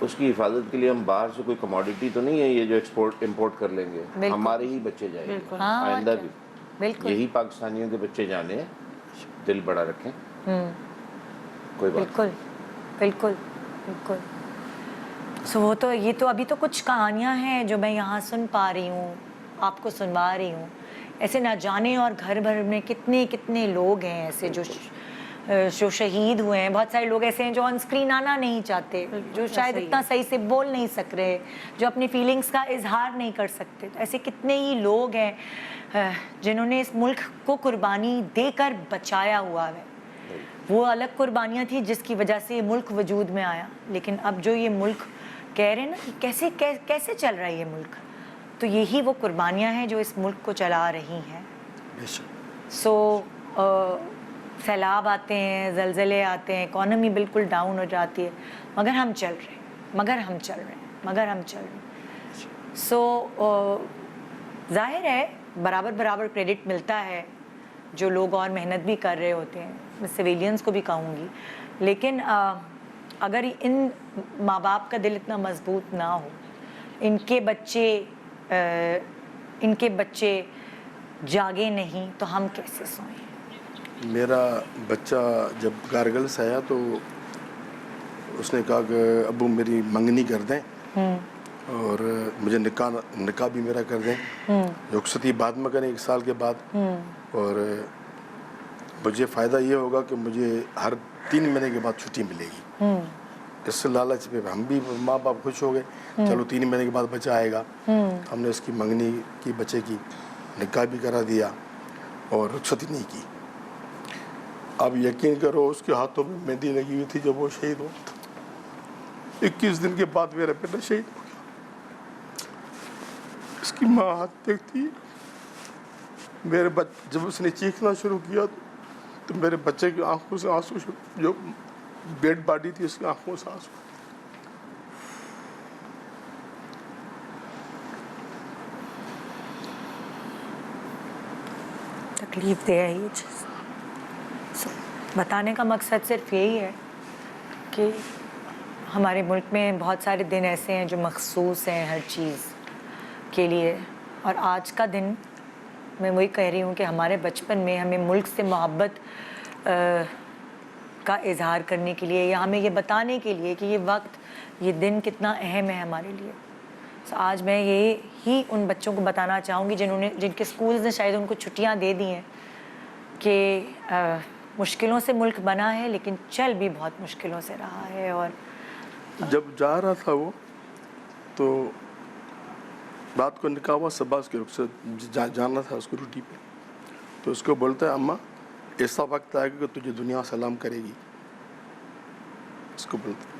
اس کی حفاظت کے لیے ہم باہر سے کوئی کموڈیٹی تو نہیں ہے یہ جو ایکسپورٹ امپورٹ کر لیں گے, ہمارے ہی بچے جائیں گے آئندہ بھی. یہی پاکستانیوں کے بچے جانے, دل بڑا رکھیں. کوئی بات. بالکل بالکل بالکل. سو وہ تو یہ تو ابھی تو کچھ کہانیاں ہیں جو میں یہاں سن پا رہی ہوں, آپ کو سنوا رہی ہوں. ایسے نہ جانے اور گھر بھر میں کتنے کتنے لوگ ہیں ایسے جو شہید ہوئے ہیں. بہت سارے لوگ ایسے ہیں جو آن اسکرین آنا نہیں چاہتے, جو شاید اتنا صحیح سے بول نہیں سک رہے, جو اپنی فیلنگس کا اظہار نہیں کر سکتے. تو ایسے کتنے ہی لوگ ہیں جنہوں نے اس ملک کو قربانی دے کر بچایا ہوا ہے. وہ الگ قربانیاں تھیں جس کی وجہ سے یہ ملک وجود میں آیا, لیکن اب جو یہ ملک کہہ رہے ہیں نا کیسے چل رہا ہے یہ ملک, تو یہی وہ قربانیاں ہیں جو اس ملک کو چلا رہی ہیں. سو سیلاب آتے ہیں, زلزلے آتے ہیں, اکانومی بالکل ڈاؤن ہو جاتی ہے, مگر ہم چل رہے ہیں, مگر ہم چل رہے ہیں. سو ظاہر ہے برابر کریڈٹ ملتا ہے جو لوگ اور محنت بھی کر رہے ہوتے ہیں, میں سویلینز کو بھی کہوں گی, لیکن اگر ان ماں باپ کا دل اتنا مضبوط نہ ہو، ان کے بچے جاگے نہیں تو ہم کیسے سوئیں؟ میرا بچہ جب کارگل سے آیا تو اس نے کہا کہ ابو میری منگنی کر دیں اور مجھے نکاح بھی میرا کر دیں، رخصتی بعد میں کریں 1 سال کے بعد، اور مجھے فائدہ یہ ہوگا کہ مجھے ہر 3 مہینے کے بعد چھٹی ملے گی۔ اس سے لالچ پہ ہم بھی ماں باپ خوش ہو گئے، چلو 3 مہینے کے بعد بچہ آئے گا۔ ہم نے اس کی منگنی کی، بچے کی نکاح بھی کرا دیا اور رخصتی نہیں کی۔ اب یقین کرو اس کے ہاتھوں میں مہندی لگی ہوئی تھی جب وہ شہید ہوا تھا۔ 21 دن کے بعد میرا بیٹا شہید ہو گیا۔ اس کی ماں ہاتھ دیکھتی، میرے جب اس نے چیخنا شروع کیا تو میرے بچے کی آنکھوں سے آنسو، جو ڈیڈ باڈی تھی اس کی آنکھوں سے آنسو۔ تکلیف دہ ہے یہ چیز۔ بتانے کا مقصد صرف یہی ہے کہ ہمارے ملک میں بہت سارے دن ایسے ہیں جو مخصوص ہیں ہر چیز کے لیے، اور آج کا دن میں وہی کہہ رہی ہوں کہ ہمارے بچپن میں ہمیں ملک سے محبت کا اظہار کرنے کے لیے، یا ہمیں یہ بتانے کے لیے کہ یہ وقت، یہ دن کتنا اہم ہے ہمارے لیے۔ آج میں یہی ان بچوں کو بتانا چاہوں گی جن کے اسکولز نے شاید ان کو چھٹیاں دے دی ہیں، کہ مشکلوں سے ملک بنا ہے لیکن چل بھی بہت مشکلوں سے رہا ہے۔ اور جب جا رہا تھا وہ تو رات کو نکاح ہوا، صبح اس کے رخ سے جانا تھا اس کو ڈیوٹی پہ، تو اس کو بولتا ہے اماں ایسا وقت آئے گا کہ تجھے دنیا سلام کرے گی۔ اس کو بولتا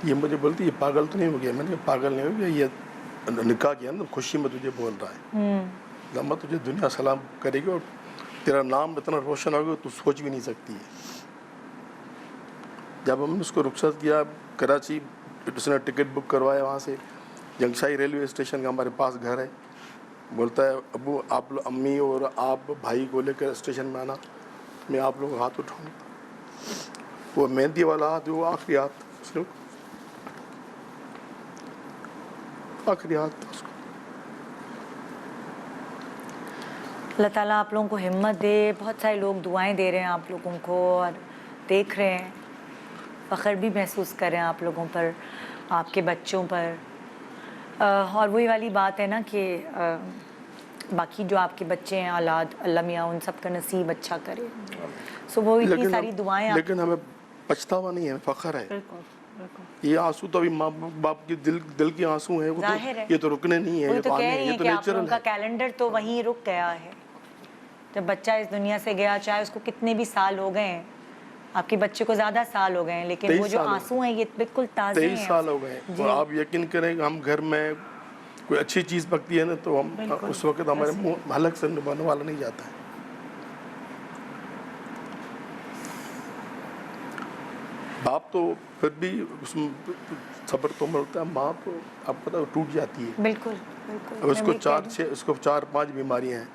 یہ مجھے بولتی یہ پاگل تو نہیں ہو گیا؟ میں نے کہا پاگل نہیں ہو گیا، یہ نکاح کیا نا خوشی میں تجھے بول رہا ہے، اماں تجھے دنیا سلام کرے گی اور تیرا نام اتنا روشن ہوگا تو سوچ بھی نہیں سکتی ہے۔ جب ہم نے اس کو رخصت کیا کراچی، اس نے ٹکٹ بک کروایا وہاں سے، جنگشاہی ریلوے اسٹیشن کا ہمارے پاس گھر ہے، بولتا ہے ابو آپ امی اور آپ بھائی کو لے کر اسٹیشن میں آنا، میں آپ لوگوں کا ہاتھ اٹھاؤں گا۔ وہ مہندی والا ہاتھ، وہ آخری ہاتھ، اس نے آخری ہاتھ تھا اس کو۔ اللہ تعالیٰ آپ لوگوں کو ہمت دے۔ بہت سارے لوگ دعائیں دے رہے ہیں آپ لوگوں کو اور دیکھ رہے ہیں، فخر بھی محسوس کر رہے ہیں آپ لوگوں پر، آپ کے بچوں پر، اور وہی والی بات ہے نا کہ باقی جو آپ کے بچے ہیں اولاد، اللہ میاں ان سب کا نصیب اچھا کرے۔ سو وہ اتنی ساری دعائیں، لیکن ہمیں پچھتاوا نہیں ہے، فخر ہے۔ یہ آنسو تو ابھی ماں باپ کے دل کے آنسو ہیں، یہ تو رکنے نہیں ہیں، وہی تو کہہ رہی ہیں کہ آپ لوگوں کا کیلنڈر تو وہیں رک گیا ہے۔ جب بچہ اس دنیا سے گیا، چاہے اس کو کتنے بھی سال ہو گئے ہیں، آپ کے بچے کو زیادہ سال ہو گئے ہیں، لیکن وہ جو آنسو ہیں یہ بالکل تازے ہیں۔ 23 سال ہو گئے ہیں، اور آپ یقین کریں کہ ہم گھر میں کوئی اچھی چیز پکتی ہے نا تو ہم اس وقت ہمارے منہ حلق سے نبھانے والا نہیں جاتا ہے۔ باپ تو پھر بھی اس میں صبر تو ملتا ہے، ماں تو آپ پتہ ٹوٹ جاتی ہے۔ بالکل بالکل۔ اب اس کو 4-5 بیماریاں ہیں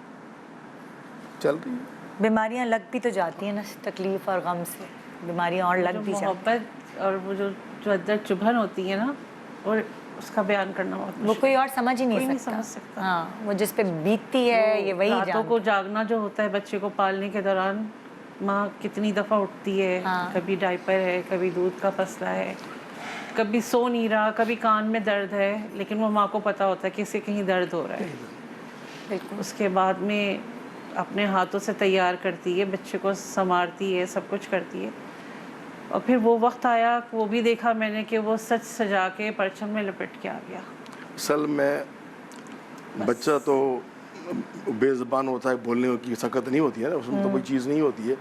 چل رہی ہیں۔ بیماریاں لگ بھی تو جاتی ہیں نا، تکلیف اور غم سے بیماریاں اور لگ بھی جاتی ہیں۔ محبت اور وہ جو اندر چبھن ہوتی ہے نا، اور اس کا بیان کرنا بہت وہ کوئی اور سمجھ ہی نہیں سکتا۔ ہاں، وہ جس پہ بیتتی ہے یہ وہی راتوں کو جاگنا جو ہوتا ہے بچے کو پالنے کے دوران، ماں کتنی دفعہ اٹھتی ہے، کبھی ڈائپر ہے، کبھی دودھ کا مسئلہ ہے، کبھی سو نہیں رہا، کبھی کان میں درد ہے، لیکن وہ ماں کو پتہ ہوتا ہے کہ اسے کہیں درد ہو رہا ہے۔ بالکل۔ اس کے بعد میں اپنے ہاتھوں سے تیار کرتی ہے، بچے کو سنوارتی ہے، سب کچھ کرتی ہے، اور پھر وہ وقت آیا، وہ بھی دیکھا میں نے کہ وہ سچ سجا کے پرچم میں لپٹ کے آ گیا۔ اصل میں بچہ تو بے زبان ہوتا ہے، بولنے کی سکت نہیں ہوتی ہے نا، اس میں تو کوئی چیز نہیں ہوتی ہے،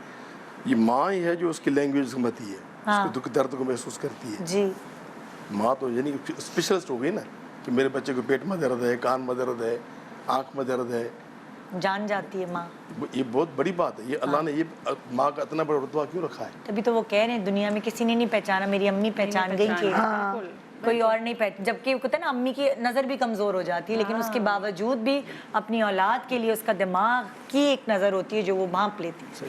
یہ ماں ہی ہے جو اس کی لینگویج سمجھتی ہے، اس کے دکھ درد کو محسوس کرتی ہے۔ جی، ماں تو یعنی اسپیشلسٹ ہو گئی نا، کہ میرے بچے کو پیٹ میں درد ہے، کان میں درد ہے، آنکھ میں درد ہے، جان جاتی ہے ماں۔ یہ بہت بڑی بات ہے، یہ اللہ نے یہ ماں کا اتنا بڑا رتبہ کیوں رکھا ہے؟ تبھی تو وہ کہہ رہے ہیں دنیا میں کسی نے نہیں پہچانا، میری امی پہچان گئی کہ کوئی اور نہیں پہچان، جبکہ وہ کہتے ہیں نا امی کی نظر بھی کمزور ہو جاتی ہے، لیکن اس کے باوجود بھی اپنی اولاد کے لیے اس کا دماغ کی ایک نظر ہوتی ہے جو وہ بھانپ لیتی ہے۔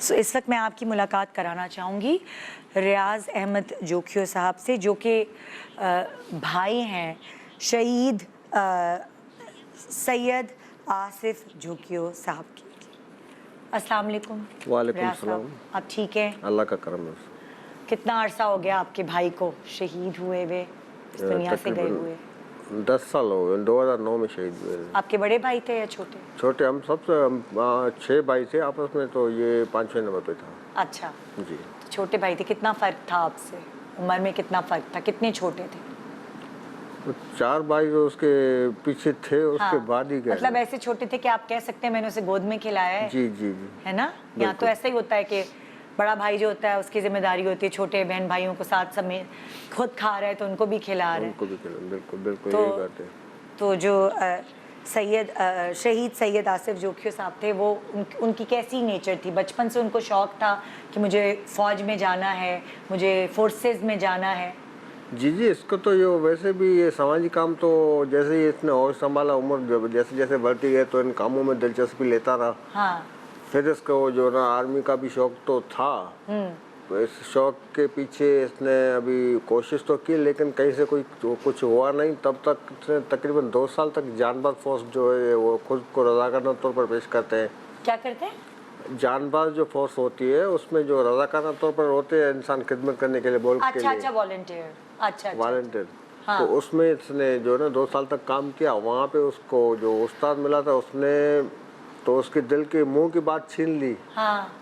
سو اس وقت میں آپ کی ملاقات کرانا چاہوں گی ریاض احمد جوکھیو صاحب سے، جو کہ بھائی ہیں شہید سید آصف جوکھیو صاحب کی۔ السلام علیکم۔ وعلیکم ریاض السلام۔ صاحب، آپ ٹھیک ہیں؟ اللہ کا کرم ہے۔ کتنا عرصہ ہو گیا آپ کے بھائی کو شہید ہوئے ہوئے، اس دنیا سے گئے ہوئے؟ 10 سال ہو گئے، 2009 میں شہید ہوئے۔ آپ کے بڑے بھائی تھے یا چھوٹے؟ چھوٹے، ہم سب سے 6 بھائی تھے آپس میں، تو یہ 5ویں نمبر پہ تھا۔ اچھا جی، چھوٹے بھائی تھے، کتنا فرق تھا آپ سے؟ عمر میں کتنا فرق تھا؟ کتنے چھوٹے تھے؟ 4 بھائی جو اس کے پیچھے تھے، اس کے بعد ہی گئے۔ مطلب ایسے چھوٹے تھے کہ آپ کہہ سکتے ہیں میں نے اسے گود میں کھلایا ہے؟ جی جی جی، ہے نا؟ یہاں تو ایسا ہی ہوتا ہے کہ بڑا بھائی جو ہوتا ہے اس کی ذمہ داری ہوتی ہے چھوٹے بہن بھائیوں کو ساتھ سمیت، خود کھا رہا ہے تو ان کو بھی کھلا رہا ہے۔ ان کو بھی کھلایا، بالکل بالکل یہی بات ہے۔ تو جو شہید سید آصف جوکھیو صاحب تھے، وہ ان کی کیسی نیچر تھی؟ بچپن سے ان کو شوق تھا کہ مجھے فوج میں جانا ہے، مجھے فورسز میں جانا ہے؟ جی جی، اس کو تو یہ ویسے بھی یہ سماجی کام تو جیسے ہی اس نے ہوش سنبھالا، عمر جیسے جیسے بڑھتی گئی تو ان کاموں میں دلچسپی لیتا رہا۔ ہاں، پھر اس کو جو نا آرمی کا بھی شوق تو تھا، اس شوق کے پیچھے اس نے ابھی کوشش تو کی، لیکن کہیں سے کوئی کچھ ہوا نہیں۔ تب تک اس نے تقریباً 2 سال تک جان باز فورس جو ہے وہ خود کو رضاکارانہ طور پر پیش کرتے ہیں۔ کیا کرتے ہیں؟ جان باز جو فورس ہوتی ہے اس میں جو رضاکارانہ طور پر ہوتے ہیں انسان خدمت کرنے کے لیے، ملک کے لیے۔ اچھا، والنٹیئر۔ اچھا والنٹیئر۔ تو اس میں اس نے جو نا 2 سال تک کام کیا۔ وہاں پہ اس کو جو استاد ملا تھا، اس نے تو اس کے دل کے منہ کی بات چھین لی۔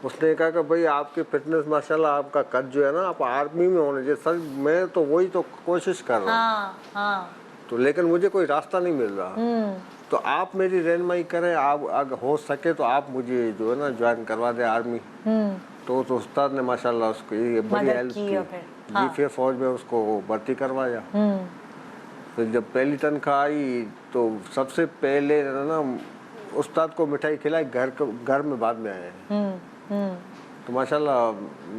اس نے کہا کہ بھائی آپ کی فٹنس ماشاءاللہ، آپ کا قد جو ہے نا، آپ آرمی میں ہونے چاہیے۔ سر میں تو وہی تو کوشش کر رہا ہوں، تو لیکن مجھے کوئی راستہ نہیں مل رہا، تو آپ میری رہنمائی کریں، آپ اگر ہو سکے تو آپ مجھے جو ہے نا جوائن کروا دیں آرمی۔ تو استاد نے ماشاءاللہ اس کو یہ بڑی ہیلپ کی جی۔ پھر فوج میں اس کو بھرتی کروایا۔ پھر جب پہلی تنخواہ آئی تو سب سے پہلے نا استاد کو مٹھائی کھلائی، گھر میں بعد میں آئے ہیں۔ تو ماشاءاللہ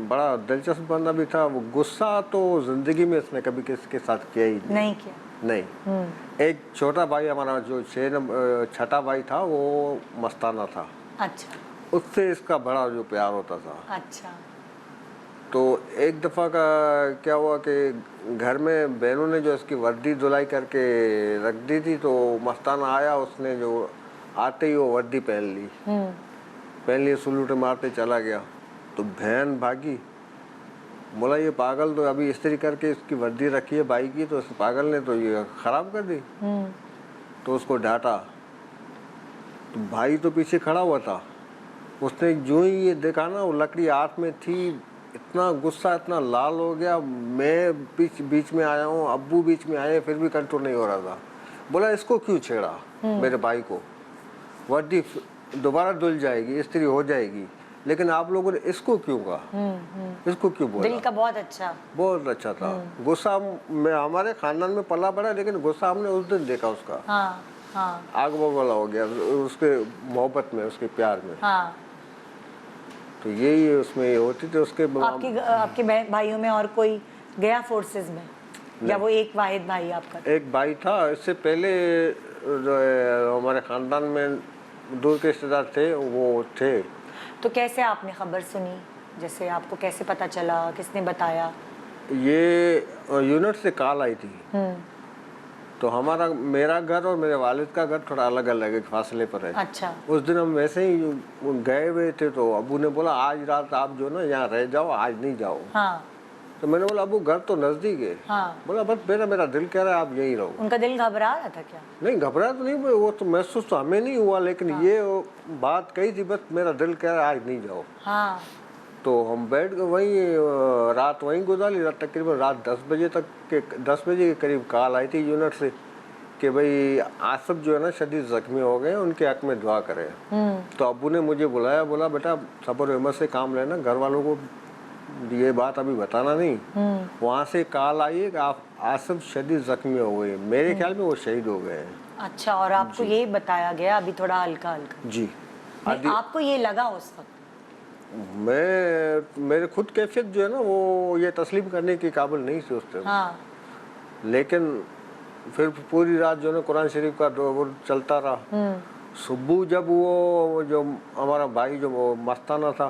بڑا دلچسپ بندہ بھی تھا۔ وہ غصہ تو زندگی میں اس نے کبھی کسی کے ساتھ کیا ہی نہیں۔ ایک چھوٹا بھائی ہمارا جو 6واں بھائی تھا، وہ مستانہ تھا۔ اچھا، اس سے اس کا بڑا جو پیار ہوتا تھا۔ اچھا۔ تو ایک دفعہ کا کیا ہوا کہ گھر میں بہنوں نے جو اس کی وردی دھلائی کر کے رکھ دی تھی، تو مستانہ آیا، اس نے جو آتے ہی وہ وردی پہن لی، سلوٹ مارتے چلا گیا۔ تو بہن بھاگی، بولا یہ پاگل تو ابھی استری کر کے اس کی وردی رکھی ہے بھائی کی، تو اس پاگل نے تو یہ خراب کر دی۔ تو اس کو ڈانٹا۔ تو بھائی تو پیچھے کھڑا ہوا تھا، اس نے جو ہی یہ دیکھا نا، وہ لکڑی ہاتھ میں تھی، اتنا غصہ، اتنا لال ہو گیا۔ میں بیچ میں آیا ہوں، ابو بیچ میں آئے، پھر بھی کنٹرول نہیں ہو رہا تھا۔ بولا اس کو کیوں چھیڑا میرے بھائی کو؟ وردی دوبارہ دھل جائے گی، استری ہو جائے گی، لیکن آپ لوگوں نے اس کو کیوں کہا، اس کو کیوں بولا؟ دل کا بہت اچھا تھا غصہ۔ میں ہمارے خاندان میں پلا بڑا، لیکن غصہ ہم نے اس دن دیکھا، اس کا آگ بگولا ہو گیا اس کے محبت میں، اس کے پیار میں۔ تو یہی اس میں ہوتی تھی۔ اس کے آپ کے بھائیوں میں اور کوئی گیا فورسز میں، یا وہ ایک واحد بھائی آپ کا؟ ایک بھائی تھا، اس سے پہلے جو ہمارے خاندان میں دور کے رشتے دار تھے، وہ تھے۔ تو کیسے آپ نے خبر سنی؟ جیسے آپ کو کیسے پتا چلا، کس نے بتایا؟ یہ یونٹ سے کال آئی تھی۔ تو میرا گھر اور میرے والد کا گھر تھوڑا الگ الگ ایک فاصلے پر ہے۔ اچھا۔ اس دن ہم ویسے ہی گئے ہوئے تھے، تو ابو نے بولا آج رات آپ جو نا یہاں رہ جاؤ، آج نہیں جاؤ۔ تو میں نے بولا ابو گھر تو نزدیک ہے۔ بولا بس میرا دل کہہ رہا ہے آپ یہیں رہو۔ ان کا دل گھبرا رہا تھا کیا؟ نہیں، گھبرا تو نہیں، وہ تو محسوس تو ہمیں نہیں ہوا، لیکن یہ بات کہی تھی، بس میرا دل کہہ رہا ہے آج نہیں جاؤ۔ تو ہم بیٹھ گئے وہیں، رات وہیں گزاری۔ تقریباً رات 10 بجے کے قریب کال آئی تھی یونٹ سے کہ بھائی آصف جو ہے نا شدید زخمی ہو گئے، ان کے حق میں دعا کریں۔ تو ابو نے مجھے بلایا، بولا بیٹا صبر و ہمت سے کام لینا، گھر والوں کو یہ بات ابھی بتانا نہیں۔ وہاں سے کال آئی ہے کہ آصف شدید زخمی ہو گئے، میرے خیال میں وہ شہید ہو گئے ہیں۔ اچھا، اور آپ کو یہ بتایا گیا ابھی تھوڑا ہلکا ہلکا؟ جی۔ آپ کو یہ لگا اس وقت؟ میرے خود کیفیت جو ہے نا، وہ یہ تسلیم کرنے کے قابل نہیں تھی اس ٹائم۔ لیکن پھر پوری رات جو ہے نا قرآن شریف کا دور چلتا رہا۔ صبح جب وہ جو ہمارا بھائی جو مستانہ تھا،